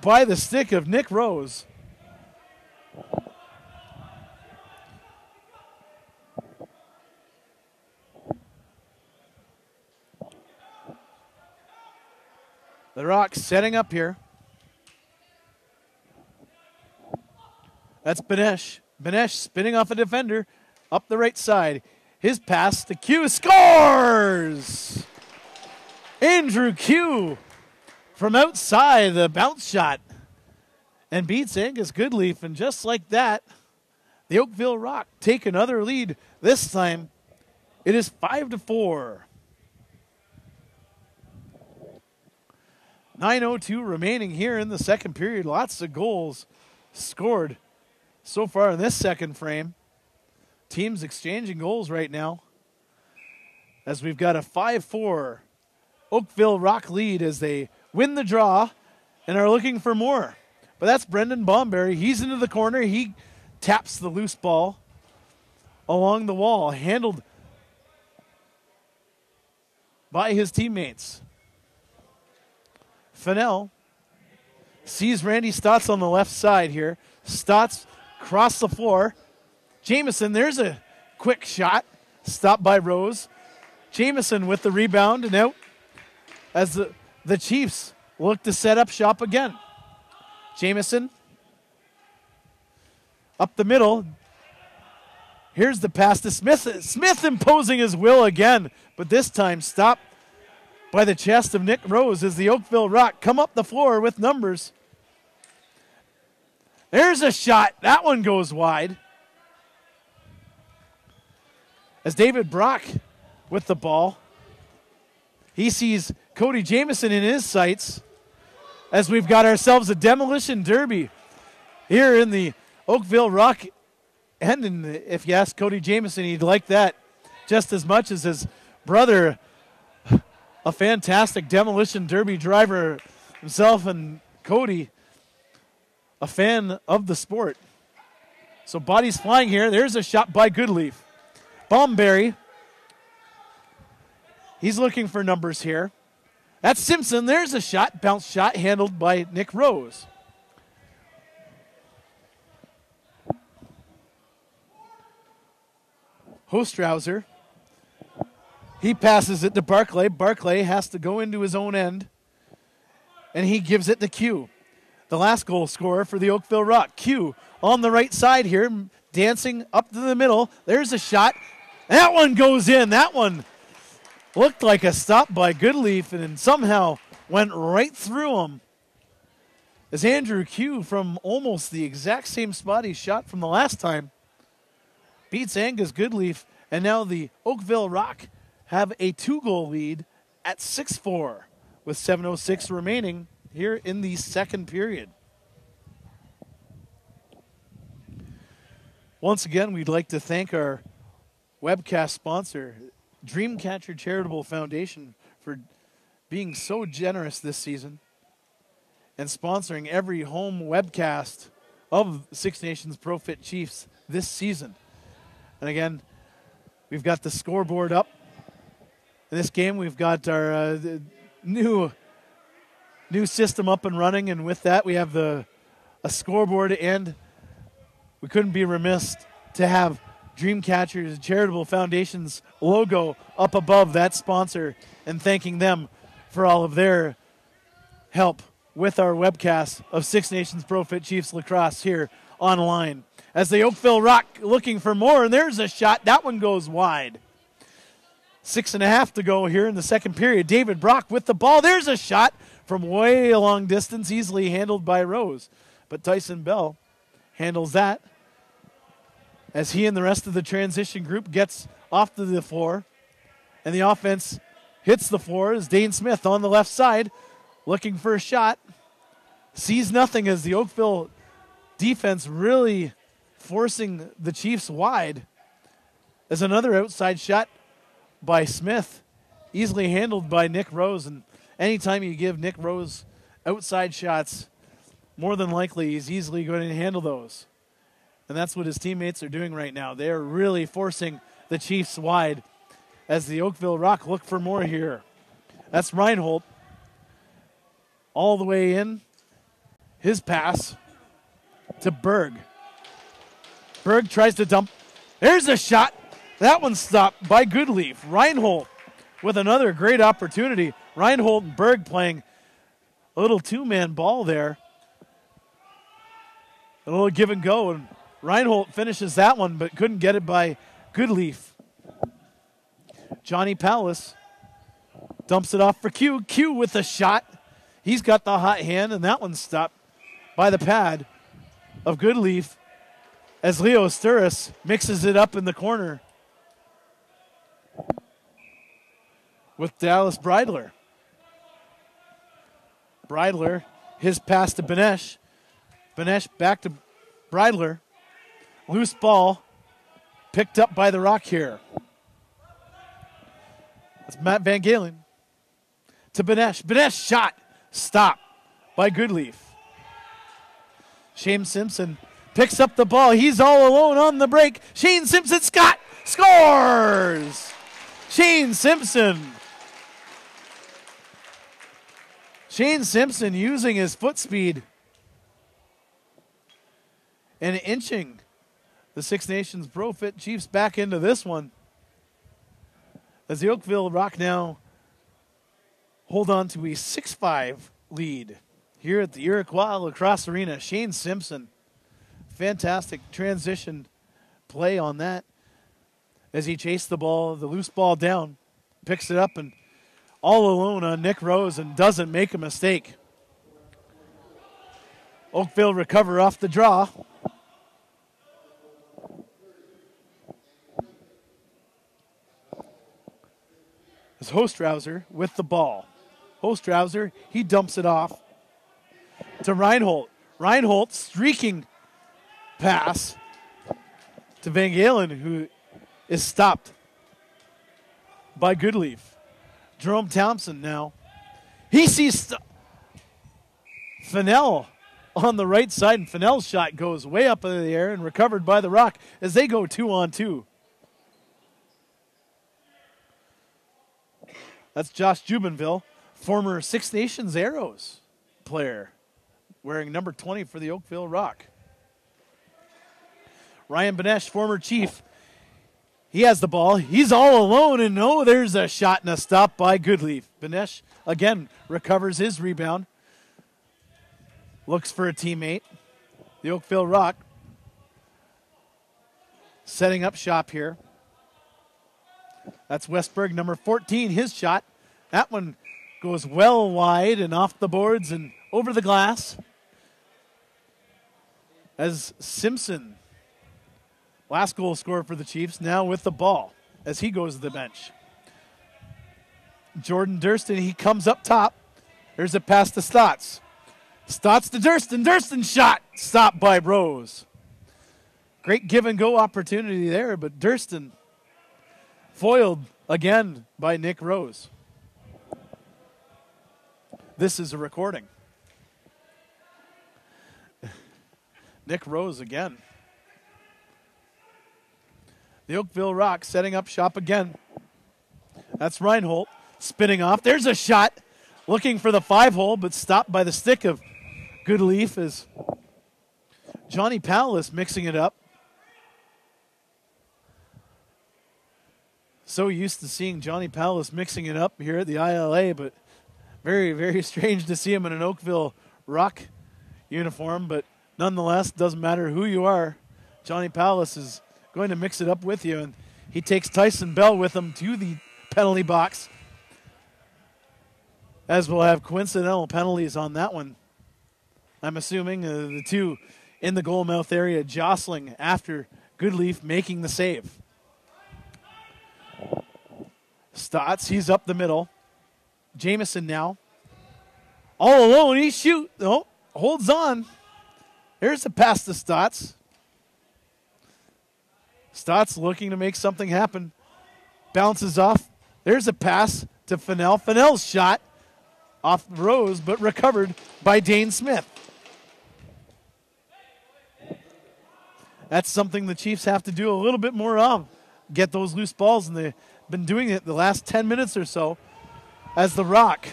Speaker 1: by the stick of Nick Rose. The Rock setting up here. That's Benesh. Benesh spinning off a defender up the right side. His pass to Q scores! Andrew Q from outside the bounce shot and beats Angus Goodleaf. And just like that, the Oakville Rock take another lead. This time it is 5-4. 9:02 remaining here in the second period. Lots of goals scored so far in this second frame. Teams exchanging goals right now as we've got a 5-4 Oakville Rock lead as they win the draw and are looking for more. But that's Brendan Bomberry. He's into the corner. He taps the loose ball along the wall, handled by his teammates. Fennell sees Randy Stotts on the left side here. Stotts across the floor. Jameson, there's a quick shot. Stopped by Rose. Jameson with the rebound and out as the Chiefs look to set up shop again. Jameson up the middle. Here's the pass to Smith. Smith imposing his will again, but this time stopped by the chest of Nick Rose as the Oakville Rock come up the floor with numbers. There's a shot. That one goes wide. As David Brock with the ball. He sees Cody Jameson in his sights as we've got ourselves a demolition derby here in the Oakville Rock. And if you ask Cody Jameson, he'd like that. just as much as his brother, a fantastic demolition derby driver himself, and Cody, a fan of the sport. So bodies flying here. There's a shot by Goodleaf. Bomberry. He's looking for numbers here. That's Simpson. There's a shot. Bounce shot handled by Nick Rose. Hostrauser. He passes it to Barclay. Barclay has to go into his own end, and he gives it to Q, the last goal scorer for the Oakville Rock. Q on the right side here, dancing up to the middle. There's a shot. That one goes in. That one looked like a stop by Goodleaf and somehow went right through him. As Andrew Q, from almost the exact same spot he shot from the last time, beats Angus Goodleaf, and now the Oakville Rock have a 2-goal lead at 6-4 with 7:06 remaining here in the second period. Once again, we'd like to thank our webcast sponsor, Dreamcatcher Charitable Foundation, for being so generous this season and sponsoring every home webcast of Six Nations Pro Fit Chiefs this season. And again, we've got the scoreboard up. In this game, we've got our new system up and running, and with that, we have a scoreboard, and we couldn't be remiss to have Dreamcatcher's Charitable Foundation's logo up above that sponsor, and thanking them for all of their help with our webcast of Six Nations Pro Fit Chiefs Lacrosse here online. As the Oakville Rock looking for more, and there's a shot. That one goes wide. 6.5 to go here in the second period. David Brock with the ball. There's a shot from way a long distance, easily handled by Rose. But Tyson Bell handles that as he and the rest of the transition group gets off to the floor. And the offense hits the floor as Dane Smith on the left side looking for a shot. Sees nothing as the Oakville defense really forcing the Chiefs wide. As another outside shot by Smith, easily handled by Nick Rose. And anytime you give Nick Rose outside shots, more than likely he's easily going to handle those. And that's what his teammates are doing right now. They're really forcing the Chiefs wide as the Oakville Rock look for more here. That's Reinhold all the way in. His pass to Berg. Berg tries to dump. There's a shot. That one stopped by Goodleaf. Reinhold with another great opportunity. Reinhold and Berg playing a little two-man ball there. A little give and go, and Reinhold finishes that one, but couldn't get it by Goodleaf. Johnny Palace dumps it off for Q. Q with a shot. He's got the hot hand, and that one stopped by the pad of Goodleaf as Leo Sturris mixes it up in the corner with Dallas Bridler. Bridler, his pass to Benesh. Benesh back to Bridler. Loose ball picked up by the Rock here. That's Matt Van Galen to Benesh. Benesh shot. Stop by Goodleaf. Shane Simpson picks up the ball. He's all alone on the break. Shane Simpson scores! Shane Simpson. Shane Simpson using his foot speed and inching the Six Nations Pro Fit Chiefs back into this one. As the Oakville Rock now hold on to a 6-5 lead here at the Iroquois Lacrosse Arena. Shane Simpson, fantastic transition play on that as he chased the ball, the loose ball down, picks it up and all alone on Nick Rose and doesn't make a mistake. Oakville recover off the draw. As Hostrauser with the ball. Hostrauser, he dumps it off to Reinhold. Reinhold streaking pass to Van Galen, who is stopped by Goodleaf. Jerome Thompson now. He sees Fennell on the right side, and Fennell's shot goes way up in the air and recovered by the Rock as they go 2-on-2. That's Josh Jumonville, former Six Nations Arrows player, wearing number 20 for the Oakville Rock. Ryan Benesh, former Chief, he has the ball. He's all alone, and there's a shot and a stop by Goodleaf. Benesh, again, recovers his rebound. Looks for a teammate. The Oakville Rock setting up shop here. That's Westberg, number 14, his shot. That one goes well wide and off the boards and over the glass. As Simpson, last goal scorer for the Chiefs, now with the ball as he goes to the bench. Jordan Durston, he comes up top. There's a pass to Stotts. Stotts to Durston. Durston shot. Stopped by Rose. Great give-and-go opportunity there, but Durston foiled again by Nick Rose. This is a recording. Nick Rose again. The Oakville Rock setting up shop again. That's Reinhold spinning off. There's a shot looking for the 5-hole, but stopped by the stick of Goodleaf as Johnny Powell mixing it up. So used to seeing Johnny Powell mixing it up here at the ILA, but very, very strange to see him in an Oakville Rock uniform. But nonetheless, doesn't matter who you are. Johnny Powell is going to mix it up with you, and he takes Tyson Bell with him to the penalty box, as we'll have coincidental penalties on that one. I'm assuming the two in the goal mouth area jostling after Goodleaf making the save. Stotts, he's up the middle. Jameson now. All alone, he shoots. Oh, holds on. There's a pass to Stotts. Stotts looking to make something happen. Bounces off. There's a pass to Fennell. Fennell's shot off Rose, but recovered by Dane Smith. That's something the Chiefs have to do a little bit more of. Get those loose balls, and they've been doing it the last 10 minutes or so as the Rock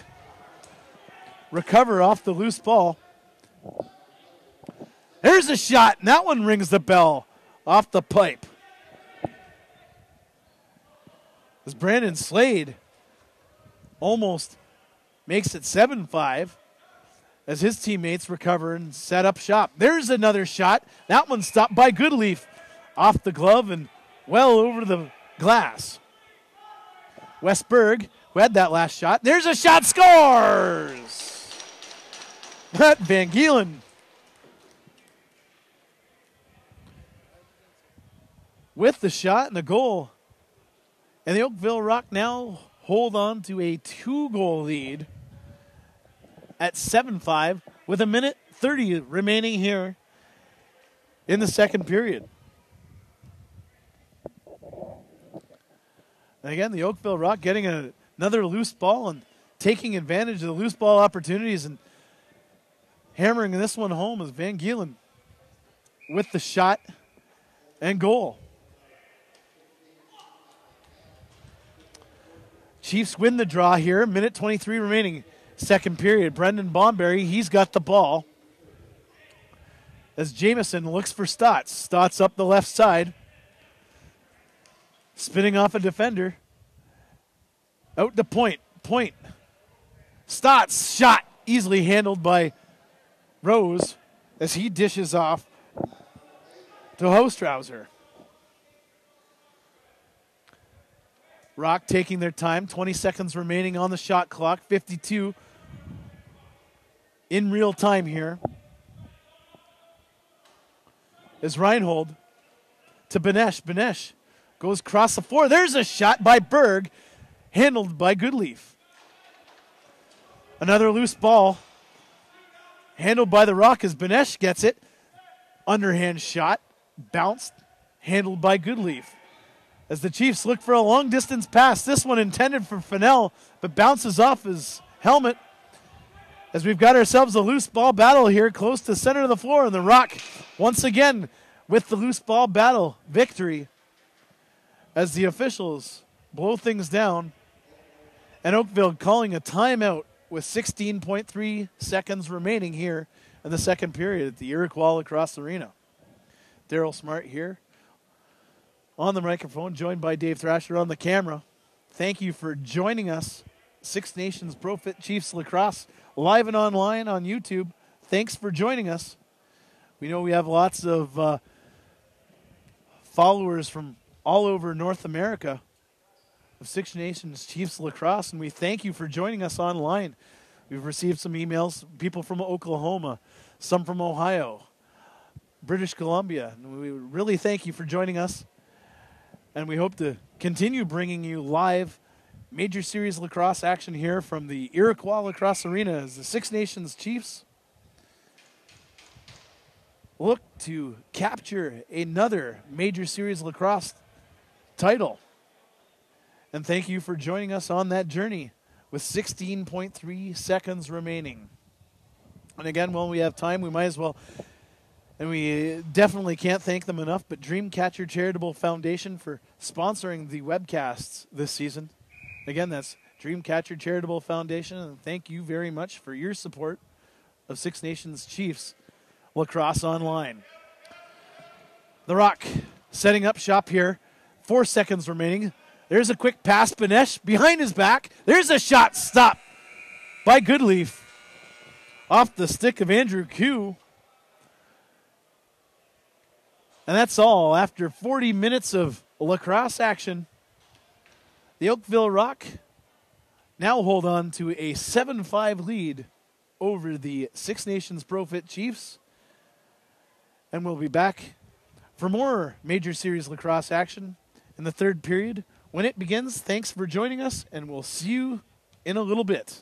Speaker 1: recover off the loose ball. There's a shot, and that one rings the bell off the pipe. As Brandon Slade almost makes it 7-5 as his teammates recover and set up shop. There's another shot. That one stopped by Goodleaf off the glove and well over the glass. Westberg, who had that last shot. There's a shot, scores! Matt Van Gielen with the shot and the goal. And the Oakville Rock now hold on to a 2-goal lead at 7-5 with 1:30 remaining here in the second period. And again, the Oakville Rock getting another loose ball and taking advantage of the loose ball opportunities and hammering this one home as Van Gielen with the shot and goal. Chiefs win the draw here. 1:23 remaining, second period. Brendan Bomberry, he's got the ball. As Jameson looks for Stotts. Stotts up the left side. Spinning off a defender. Out to Point. Point. Stotts shot easily handled by Rose as he dishes off to Hostrauser. Rock taking their time. 20 seconds remaining on the shot clock. 52 in real time here. As Reinhold to Benesh. Benesh goes across the floor. There's a shot by Berg, handled by Goodleaf. Another loose ball, handled by the Rock as Benesh gets it. Underhand shot, bounced, handled by Goodleaf. as the Chiefs look for a long distance pass. This one intended for Fennell, but bounces off his helmet. As we've got ourselves a loose ball battle here close to center of the floor, and the Rock once again with the loose ball battle victory as the officials blow things down. And Oakville calling a timeout with 16.3 seconds remaining here in the second period at the Iroquois Lacrosse Arena. Daryl Smart here on the microphone, joined by Dave Thrasher on the camera. Thank you for joining us. Six Nations ProFit Chiefs Lacrosse, live and online on YouTube. Thanks for joining us. We know we have lots of followers from all over North America of Six Nations Chiefs Lacrosse, and we thank you for joining us online. We've received some emails, people from Oklahoma, some from Ohio, British Columbia, and we really thank you for joining us. And we hope to continue bringing you live Major Series lacrosse action here from the Iroquois Lacrosse Arena as the Six Nations Chiefs look to capture another Major Series lacrosse title. And thank you for joining us on that journey with 16.3 seconds remaining. And again, while we have time, we might as well, and we definitely can't thank them enough, but Dreamcatcher Charitable Foundation for sponsoring the webcasts this season. Again, that's Dreamcatcher Charitable Foundation, and thank you very much for your support of Six Nations Chiefs Lacrosse Online. The Rock setting up shop here. 4 seconds remaining. There's a quick pass. Benesh behind his back. There's a shot stop by Goodleaf off the stick of Andrew Q. And that's all. After 40 minutes of lacrosse action, the Oakville Rock now hold on to a 7-5 lead over the Six Nations ProFit Chiefs. And we'll be back for more Major Series lacrosse action in the third period when it begins. Thanks for joining us, and we'll see you in a little bit.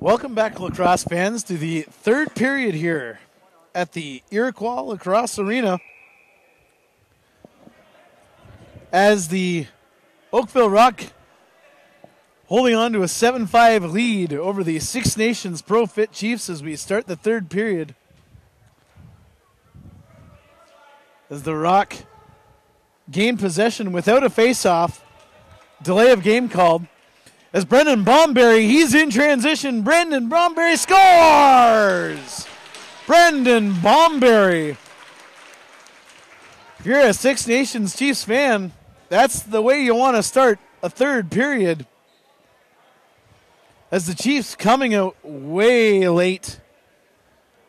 Speaker 1: Welcome back, lacrosse fans, to the third period here at the Iroquois Lacrosse Arena. As the Oakville Rock holding on to a 7-5 lead over the Six Nations Pro Fit Chiefs as we start the third period. As the Rock gain possession without a face-off, delay of game called. As Brendan Bomberry, he's in transition. Brendan Bomberry scores! Brendan Bomberry. If you're a Six Nations Chiefs fan, that's the way you want to start a third period. As the Chiefs coming out way late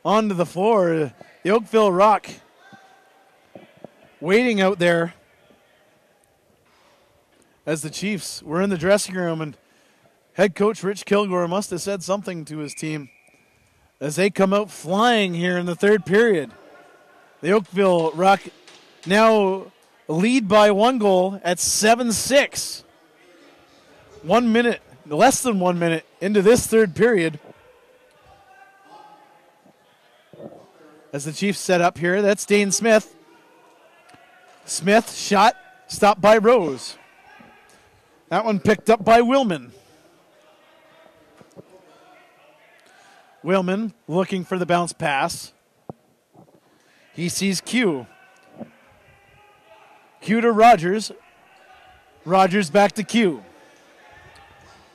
Speaker 1: onto the floor, the Oakville Rock waiting out there as the Chiefs were in the dressing room, and head coach Rich Kilgore must have said something to his team as they come out flying here in the third period. The Oakville Rock now lead by 1 goal at 7-6. 1 minute, less than 1 minute into this third period. As the Chiefs set up here, that's Dane Smith. Smith shot, stopped by Rose. That one picked up by Willman. Willman looking for the bounce pass. He sees Q. Q to Rogers. Rogers back to Q.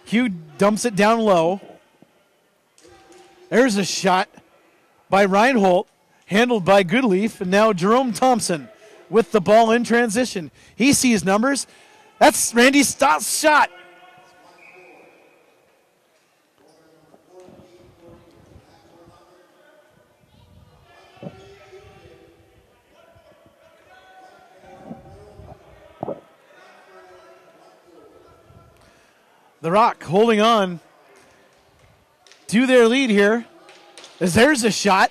Speaker 1: Q dumps it down low. There's a shot by Reinhold, handled by Goodleaf, and now Jerome Thompson with the ball in transition. He sees numbers. That's Randy Stott's shot. The Rock holding on to their lead here, as there's a shot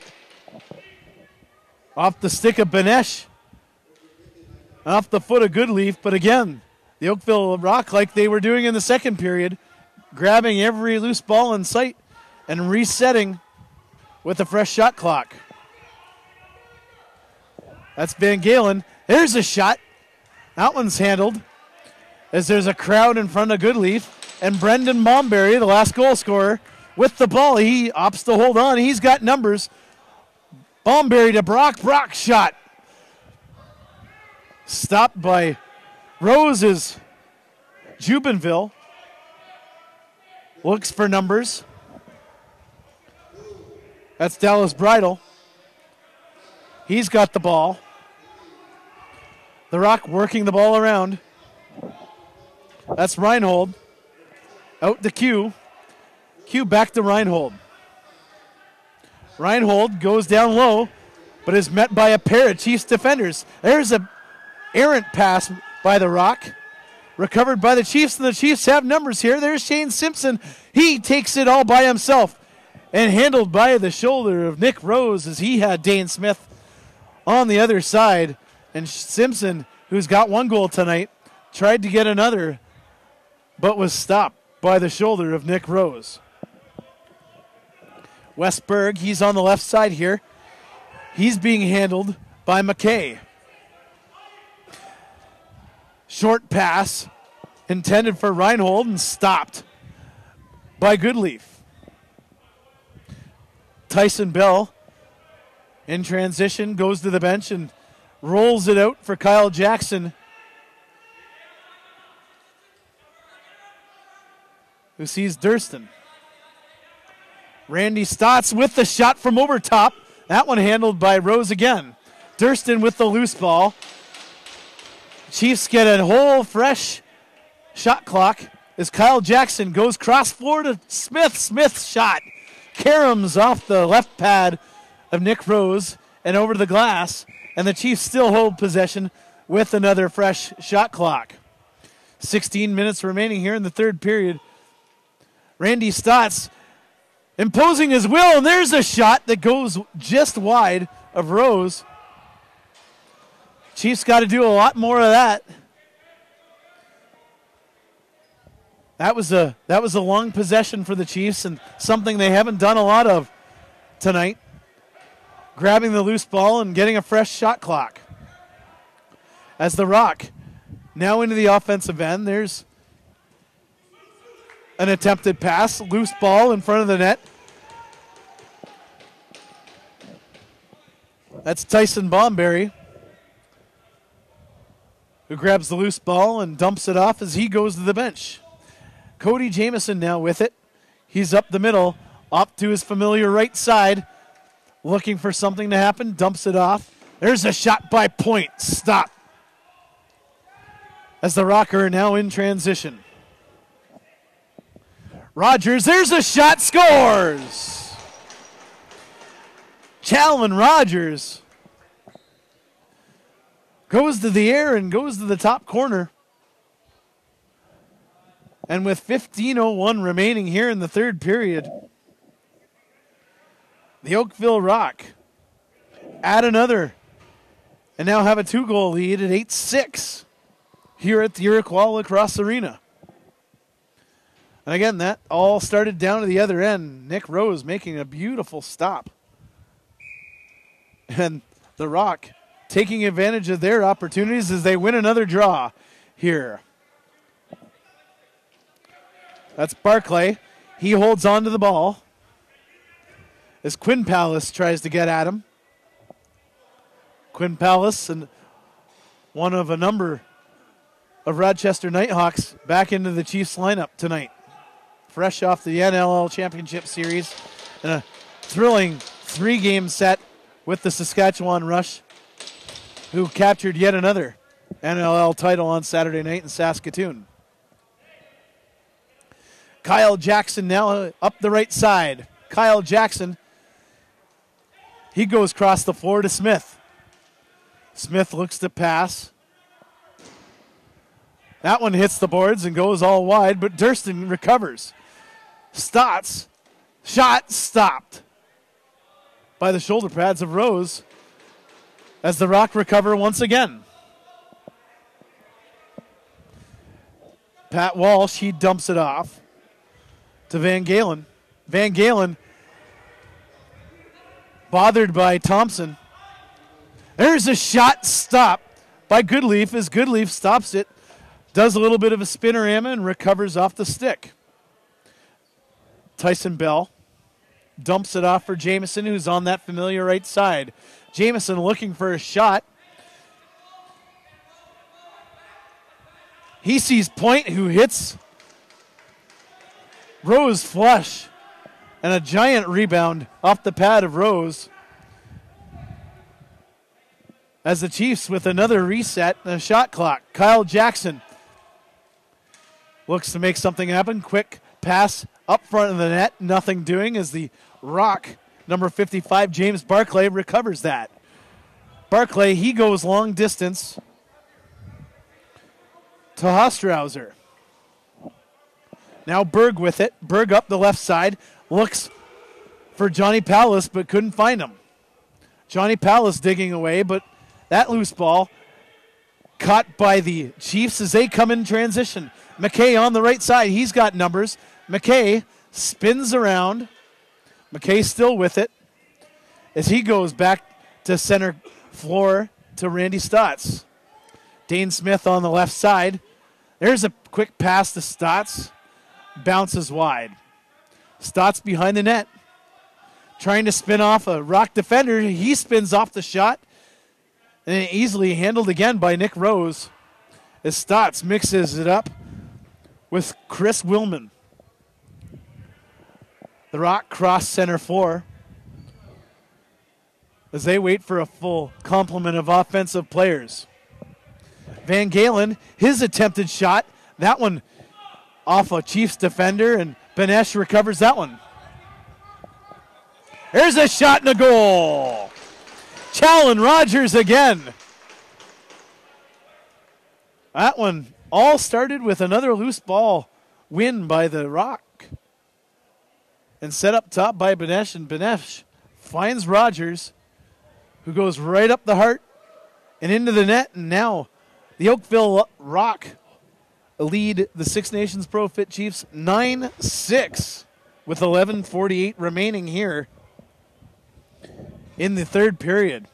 Speaker 1: off the stick of Benesh, off the foot of Goodleaf, but again, the Oakville Rock, like they were doing in the second period, grabbing every loose ball in sight and resetting with a fresh shot clock. That's Van Galen. There's a shot. That one's handled as there's a crowd in front of Goodleaf. And Brendan Bomberry, the last goal scorer, with the ball. He opts to hold on. He's got numbers. Bomberry to Brock. Brock shot. Stopped by Rose's Jumonville. Looks for numbers. That's Dallas Bridle. He's got the ball. The Rock working the ball around. That's Reinhold. Out to Q. Q back to Reinhold. Reinhold goes down low, but is met by a pair of Chiefs defenders. There's a errant pass by the Rock. Recovered by the Chiefs, and the Chiefs have numbers here. There's Shane Simpson. He takes it all by himself and handled by the shoulder of Nick Rose as he had Dane Smith on the other side. And Simpson, who's got 1 goal tonight, tried to get another, but was stopped by the shoulder of Nick Rose. Westberg, he's on the left side here. He's being handled by McKay. Short pass intended for Reinhold and stopped by Goodleaf. Tyson Bell in transition goes to the bench and rolls it out for Kyle Jackson, who sees Durston. Randy Stotts with the shot from over top. That one handled by Rose again. Durston with the loose ball. Chiefs get a whole fresh shot clock as Kyle Jackson goes cross floor to Smith. Smith's shot caroms off the left pad of Nick Rose and over the glass, and the Chiefs still hold possession with another fresh shot clock. 16 minutes remaining here in the third period. Randy Stotts imposing his will, and there's a shot that goes just wide of Rose. Chiefs got to do a lot more of that. That was a long possession for the Chiefs and something they haven't done a lot of tonight. Grabbing the loose ball and getting a fresh shot clock. As the Rock now into the offensive end, there's an attempted pass, loose ball in front of the net. That's Tyson Bomberry, who grabs the loose ball and dumps it off as he goes to the bench. Cody Jameson now with it. He's up the middle, up to his familiar right side, looking for something to happen, dumps it off. There's a shot by Point. Stop. As the Rocker now in transition. Rogers, there's a shot, scores! Chalvin Rogers goes to the air and goes to the top corner. And with 15:01 remaining here in the third period, the Oakville Rock add another and now have a 2-goal lead at 8-6 here at the Iroquois Lacrosse Arena. And again, that all started down to the other end. Nick Rose making a beautiful stop. And the Rock taking advantage of their opportunities as they win another draw here. That's Barclay. He holds on to the ball as Quinn Palace tries to get at him. Quinn Palace, and one of a number of Rochester Nighthawks, back into the Chiefs lineup tonight. Fresh off the NLL Championship Series and a thrilling 3-game set with the Saskatchewan Rush, who captured yet another NLL title on Saturday night in Saskatoon. Kyle Jackson now up the right side. Kyle Jackson, he goes across the floor to Smith. Smith looks to pass. That one hits the boards and goes all wide, but Durston recovers. Stotts, shot stopped by the shoulder pads of Rose as the Rock recover once again. Pat Walsh, he dumps it off to Van Galen. Van Galen bothered by Thompson. There's a shot stop by Goodleaf as Goodleaf stops it, does a little bit of a spinorama and recovers off the stick. Tyson Bell dumps it off for Jameson, who's on that familiar right side. Jameson looking for a shot. He sees Point, who hits Rose flush, and a giant rebound off the pad of Rose. As the Chiefs with another reset and a shot clock. Kyle Jackson looks to make something happen. Quick pass up front of the net. Nothing doing as the Rock, number 55, James Barclay, recovers that. Barclay, he goes long distance to Hostrauser. Now Berg with it. Berg up the left side. Looks for Johnny Palace, but couldn't find him. Johnny Palace digging away, but that loose ball caught by the Chiefs as they come in transition. McKay on the right side. He's got numbers. McKay spins around. McKay still with it as he goes back to center floor to Randy Stotts. Dane Smith on the left side. There's a quick pass to Stotts. Bounces wide. Stotts behind the net. Trying to spin off a Rock defender. He spins off the shot. And easily handled again by Nick Rose as Stotts mixes it up with Chris Willman. The Rock cross center floor as they wait for a full complement of offensive players. Van Galen, his attempted shot, that one off a Chiefs defender, and Benesh recovers that one. There's a shot and a goal. Chalvin Rogers again. That one all started with another loose ball win by the Rock. And set up top by Benesh, and Benesh finds Rogers, who goes right up the heart and into the net, and now the Oakville Rock lead the Six Nations Pro Fit Chiefs 9-6 with 11:48 remaining here in the third period.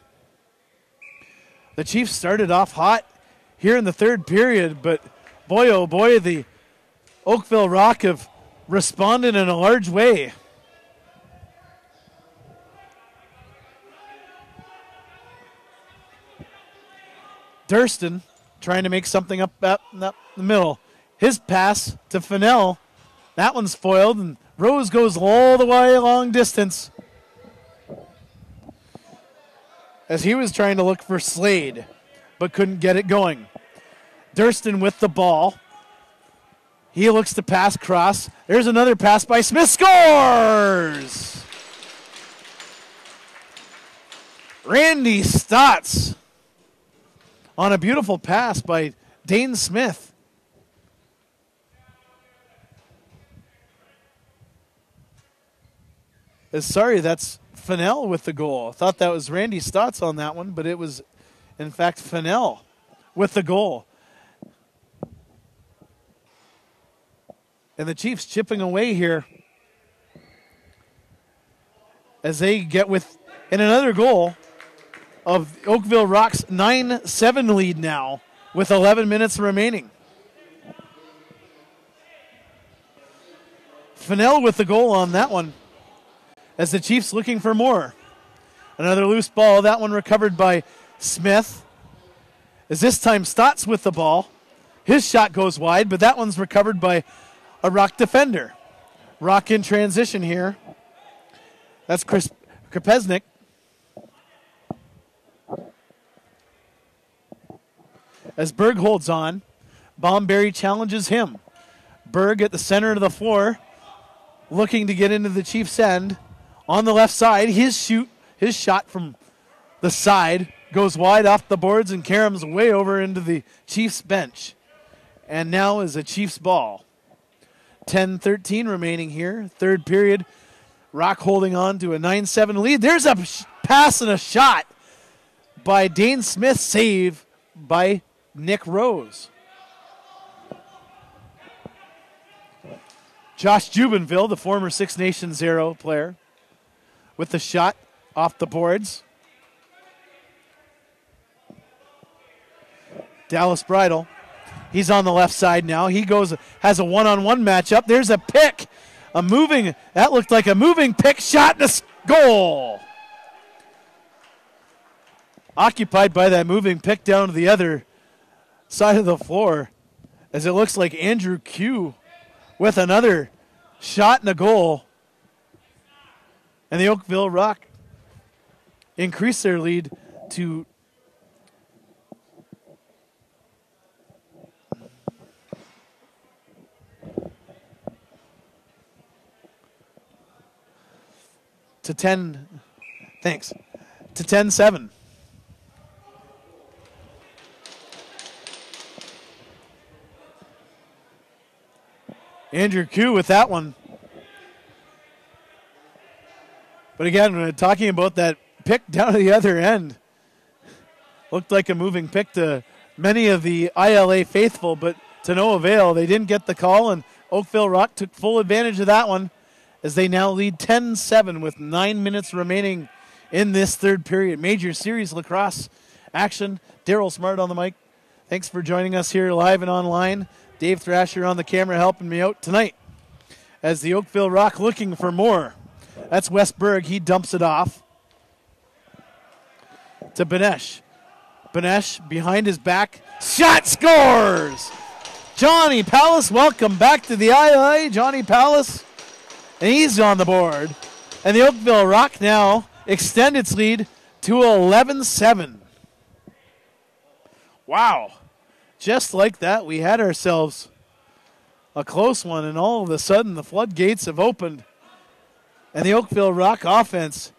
Speaker 1: The Chiefs started off hot here in the third period, but boy, oh boy, the Oakville Rock have responded in a large way. Durston trying to make something up in the middle. His pass to Fennell. That one's foiled, and Rose goes all the way long distance as he was trying to look for Slade, but couldn't get it going. Durston with the ball. He looks to pass cross. There's another pass by Smith. Scores! Randy Stotts on a beautiful pass by Dane Smith. Sorry, that's Fennell with the goal. I thought that was Randy Stotts on that one, but it was, in fact, Fennell with the goal. And the Chiefs chipping away here as they get in another goal of Oakville Rock's 9-7 lead now with 11 minutes remaining. Fennell with the goal on that one as the Chiefs looking for more. Another loose ball, that one recovered by Smith. As this time Stotts with the ball. His shot goes wide, but that one's recovered by a Rock defender. Rock in transition here. That's Chris Krepesnik. As Berg holds on, Bomberry challenges him. Berg at the center of the floor, looking to get into the Chiefs' end. On the left side, his shot from the side goes wide off the boards and caroms way over into the Chiefs' bench. And now is a Chiefs ball. 10-13 remaining here. Third period. Rock holding on to a 9-7 lead. There's a pass and a shot by Dane Smith, save by Nick Rose. Josh Jumonville, the former Six Nations Zero player, with the shot off the boards. Dallas Bridle. He's on the left side now. He has a one-on-one matchup. There's a pick. That looked like a moving pick shot and a goal. Occupied by that moving pick down to the other side of the floor, as it looks like Andrew Q with another shot and a goal. And the Oakville Rock increase their lead to 10. Thanks. To 10-7. Andrew Q with that one. But again, when talking about that pick down to the other end, looked like a moving pick to many of the ILA faithful, but to no avail. They didn't get the call, and Oakville Rock took full advantage of that one as they now lead 10-7 with 9 minutes remaining in this third period. Major Series lacrosse action. Daryl Smart on the mic. Thanks for joining us here live and online. Dave Thrasher on the camera helping me out tonight as the Oakville Rock looking for more. That's Wes Berg. He dumps it off to Benesh. Benesh behind his back. Shot, scores! Johnny Pallas, welcome back to the ILA. Johnny Pallas. And he's on the board. And the Oakville Rock now extend its lead to 11-7. Wow. Just like that, we had ourselves a close one, and all of a sudden the floodgates have opened. And the Oakville Rock offense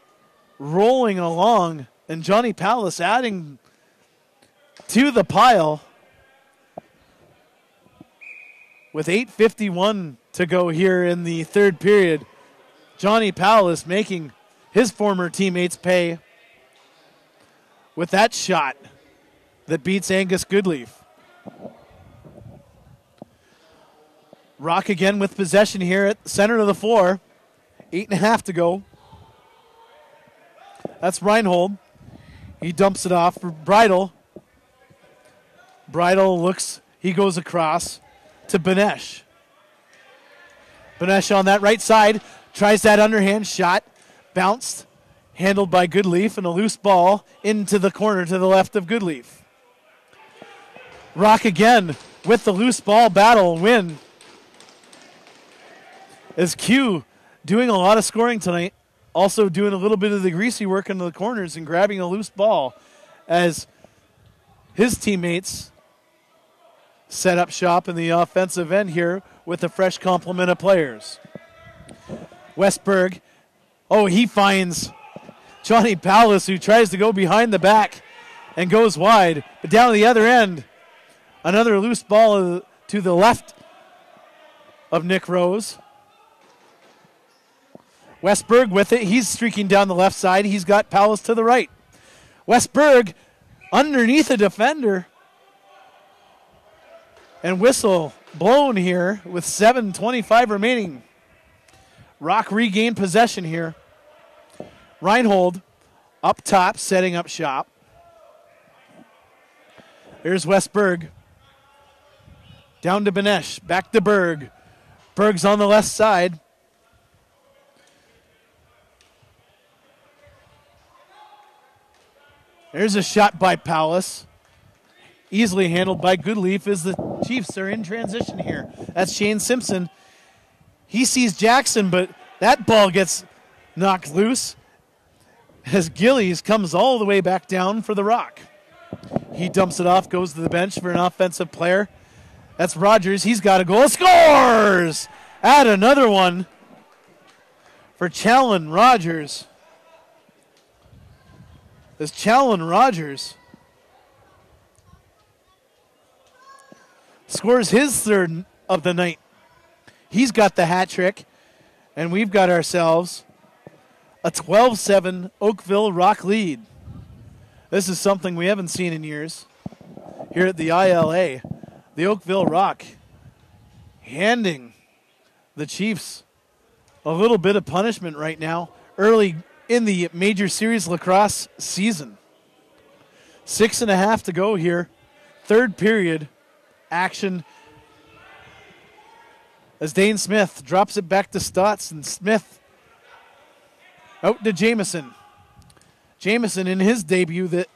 Speaker 1: rolling along, and Johnny Pallas adding to the pile with 8:51 to go here in the third period. Johnny Pallas making his former teammates pay with that shot that beats Angus Goodleaf. Rock again with possession here at the center of the floor. 8.5 to go. That's Reinhold. He dumps it off for Bridle. Bridle looks, he goes across to Benesh. Benesh on that right side, tries that underhand shot, bounced, handled by Goodleaf, and a loose ball into the corner to the left of Goodleaf. Rock again with the loose ball battle win. As Q doing a lot of scoring tonight, also doing a little bit of the greasy work into the corners and grabbing a loose ball as his teammates set up shop in the offensive end here with a fresh complement of players. Westberg, he finds Johnny Palace, who tries to go behind the back and goes wide. But down the other end, another loose ball to the left of Nick Rose. Westberg with it. He's streaking down the left side. He's got Palace to the right. Westberg underneath a defender. And whistle blown here with 7:25 remaining. Rock regained possession here. Reinhold up top, setting up shop. There's Westberg. Down to Benesh. Back to Berg. Berg's on the left side. There's a shot by Palace. Easily handled by Goodleaf as the Chiefs are in transition here. That's Shane Simpson. He sees Jackson, but that ball gets knocked loose as Gillies comes all the way back down for the Rock. He dumps it off, goes to the bench for an offensive player. That's Rogers. He's got a goal. Scores! Add another one for Challen Rogers. As Challen Rogers scores his third of the night. He's got the hat trick, and we've got ourselves a 12-7 Oakville Rock lead. This is something we haven't seen in years here at the ILA. The Oakville Rock handing the Chiefs a little bit of punishment right now, early in the Major Series Lacrosse season. 6.5 to go here. Third period action as Dane Smith drops it back to Stotts, and Smith out to Jameson. Jameson in his debut, that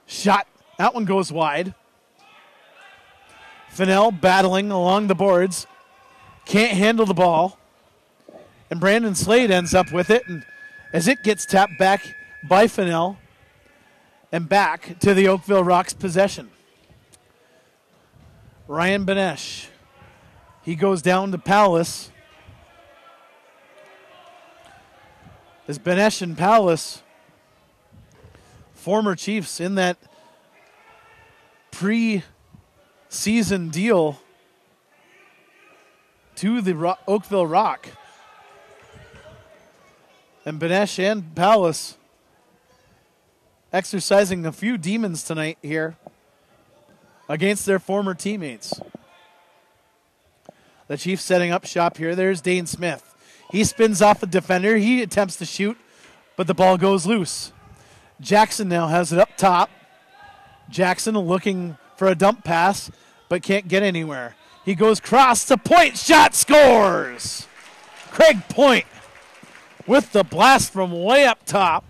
Speaker 1: shot, that one goes wide. Fennell battling along the boards, can't handle the ball, and Brandon Slade ends up with it, and as it gets tapped back by Fennell and back to the Oakville Rock's possession. Ryan Benesh, he goes down to Palace. As Benesh and Palace, former Chiefs in that pre-season deal to the Oakville Rock. And Benesh and Palace exercising a few demons tonight here against their former teammates. The Chiefs setting up shop here. There's Dane Smith. He spins off a defender. He attempts to shoot, but the ball goes loose. Jackson now has it up top. Jackson looking for a dump pass, but can't get anywhere. He goes cross to point. Shot, scores! Craig Point with the blast from way up top.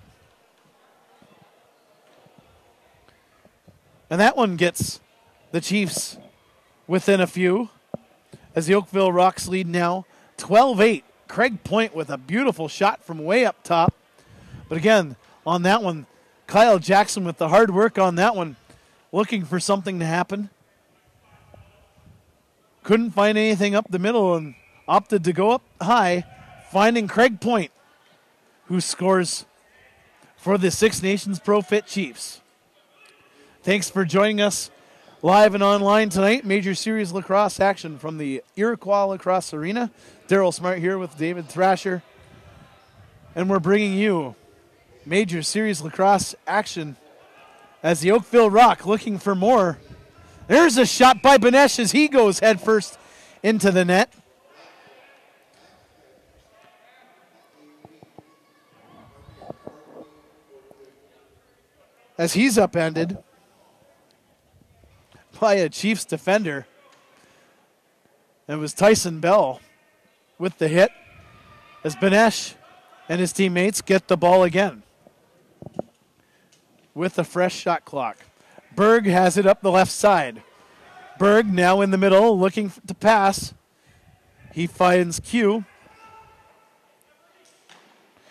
Speaker 1: And that one gets the Chiefs within a few as the Oakville Rocks lead now 12-8. Craig Point with a beautiful shot from way up top. But again, on that one, Kyle Jackson with the hard work on that one, looking for something to happen. Couldn't find anything up the middle and opted to go up high, finding Craig Point, who scores for the Six Nations Pro Fit Chiefs. Thanks for joining us live and online tonight. Major Series Lacrosse action from the Iroquois Lacrosse Arena. Daryl Smart here with David Thrasher. And we're bringing you Major Series Lacrosse action as the Oakville Rock looking for more. There's a shot by Benesh as he goes headfirst into the net. As he's upended by a Chiefs defender. And it was Tyson Bell with the hit as Benesh and his teammates get the ball again with a fresh shot clock. Berg has it up the left side. Berg now in the middle looking to pass. He finds Q.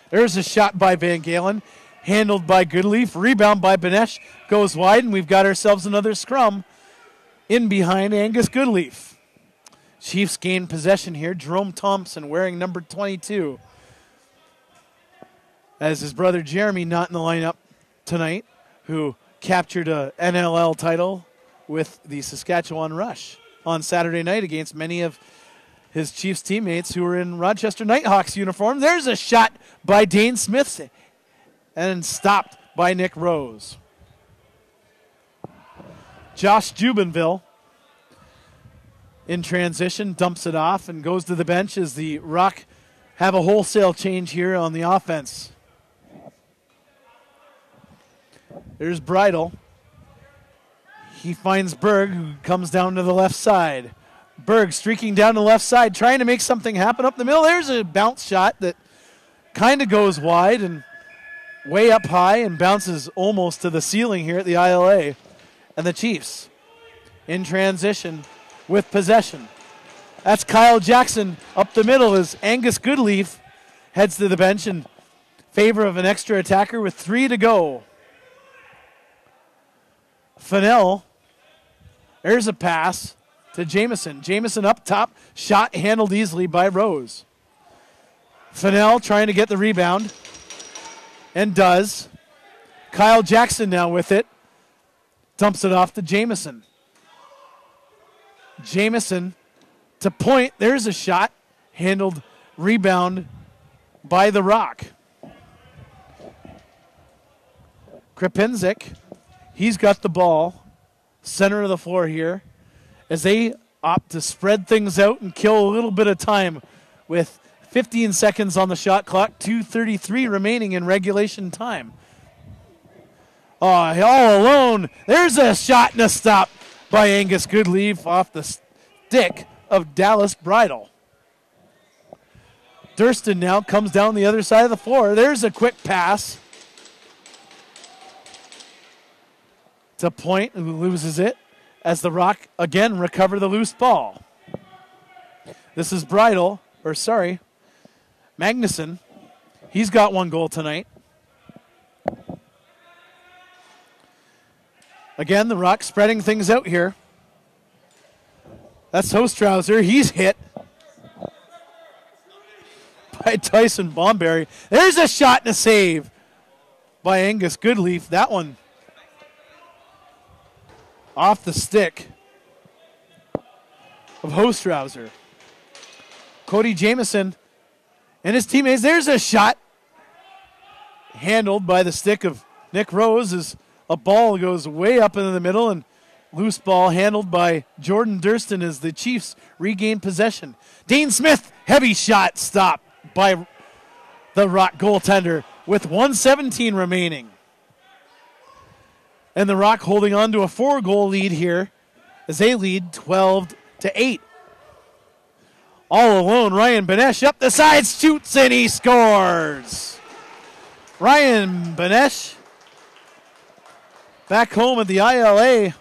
Speaker 1: There's a shot by Van Galen. Handled by Goodleaf. Rebound by Benesh. Goes wide, and we've got ourselves another scrum in behind Angus Goodleaf. Chiefs gain possession here. Jerome Thompson wearing number 22. As his brother Jeremy not in the lineup tonight, who captured a NLL title with the Saskatchewan Rush on Saturday night against many of his Chiefs teammates who were in Rochester Nighthawks uniform. There's a shot by Dane Smith and stopped by Nick Rose. Josh Jumonville in transition dumps it off and goes to the bench as the Rock have a wholesale change here on the offense. There's Bridle. He finds Berg, who comes down to the left side. Berg streaking down the left side, trying to make something happen up the middle. There's a bounce shot that kind of goes wide and way up high and bounces almost to the ceiling here at the ILA. And the Chiefs in transition with possession. That's Kyle Jackson up the middle as Angus Goodleaf heads to the bench in favor of an extra attacker with 3 to go. Fennell, there's a pass to Jameson. Jameson up top, shot handled easily by Rose. Fennell trying to get the rebound, and does. Kyle Jackson now with it. Dumps it off to Jameson. Jameson to point. There's a shot. Handled rebound by the Rock. Krapinzik, he's got the ball. Center of the floor here. As they opt to spread things out and kill a little bit of time with 15 seconds on the shot clock, 2:33 remaining in regulation time. Oh, all alone. There's a shot and a stop by Angus Goodleaf off the stick of Dallas Bridle. Durston now comes down the other side of the floor. There's a quick pass to Point, who loses it as the Rock again recover the loose ball. This is Magnuson. He's got 1 goal tonight. Again, the Rock spreading things out here. That's Hostrouser. He's hit by Tyson Bomberry. There's a shot and a save by Angus Goodleaf. That one off the stick of Hostrouser. Cody Jameson and his teammates. There's a shot handled by the stick of Nick Rose as a ball goes way up into the middle, and loose ball handled by Jordan Durston as the Chiefs regain possession. Dane Smith, heavy shot stopped by the Rock goaltender with 1:17 remaining. And the Rock holding on to a 4-goal lead here as they lead 12-8. All alone, Ryan Benesh up the side, shoots, and he scores. Ryan Benesh back home at the ILA.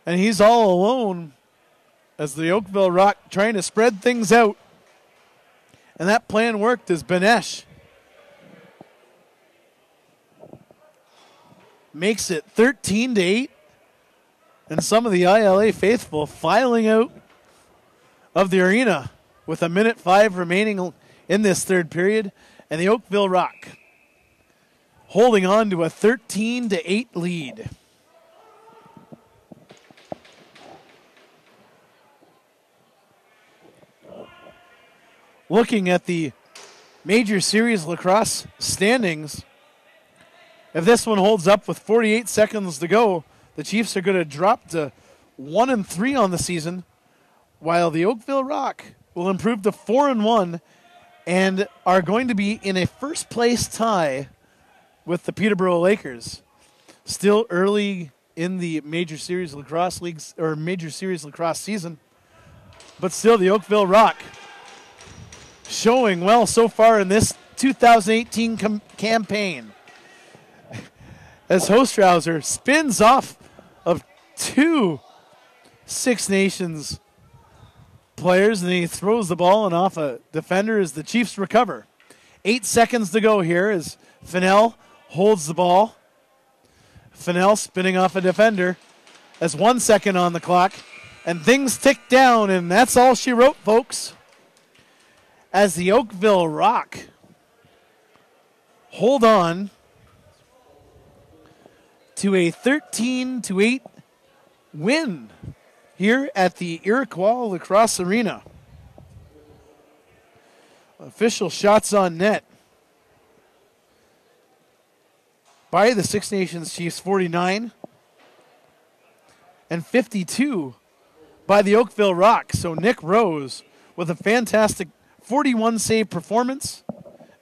Speaker 1: And he's all alone as the Oakville Rock trying to spread things out. And that plan worked as Benesh makes it 13-8. And some of the ILA faithful filing out of the arena with 1:05 remaining in this third period. And the Oakville Rock holding on to a 13-8 lead. Looking at the Major Series Lacrosse standings, if this one holds up with 48 seconds to go, the Chiefs are going to drop to 1-3 on the season, while the Oakville Rock will improve to 4-1 and are going to be in a first-place tie with the Peterborough Lakers. Still early in the Major Series Lacrosse Leagues or Major Series Lacrosse season, but still the Oakville Rock showing well so far in this 2018 campaign. As Hostrauser spins off of 2 Six Nations players, and he throws the ball and off a defender as the Chiefs recover. 8 seconds to go here as Fennell holds the ball. Fennell spinning off a defender as 1 second on the clock, and things tick down, and that's all she wrote, folks. As the Oakville Rock hold on to a 13-8 win here at the Iroquois Lacrosse Arena. Official shots on net by the Six Nations Chiefs, 49, and 52 by the Oakville Rock. So Nick Rose with a fantastic 41 save performance,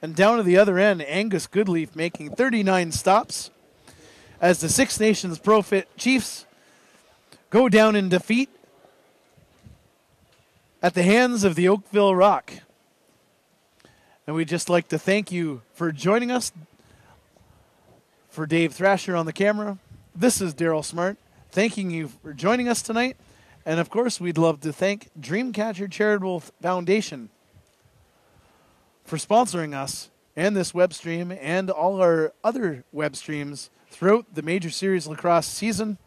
Speaker 1: and down to the other end, Angus Goodleaf making 39 stops as the Six Nations Pro Fit Chiefs go down in defeat at the hands of the Oakville Rock. And we'd just like to thank you for joining us. For Dave Thrasher on the camera, this is Daryl Smart, thanking you for joining us tonight. And of course, we'd love to thank Dreamcatcher Charitable Foundation for sponsoring us and this web stream and all our other web streams throughout the Major Series Lacrosse season.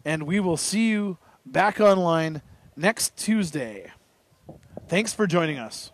Speaker 1: And we will see you back online next Tuesday. Thanks for joining us.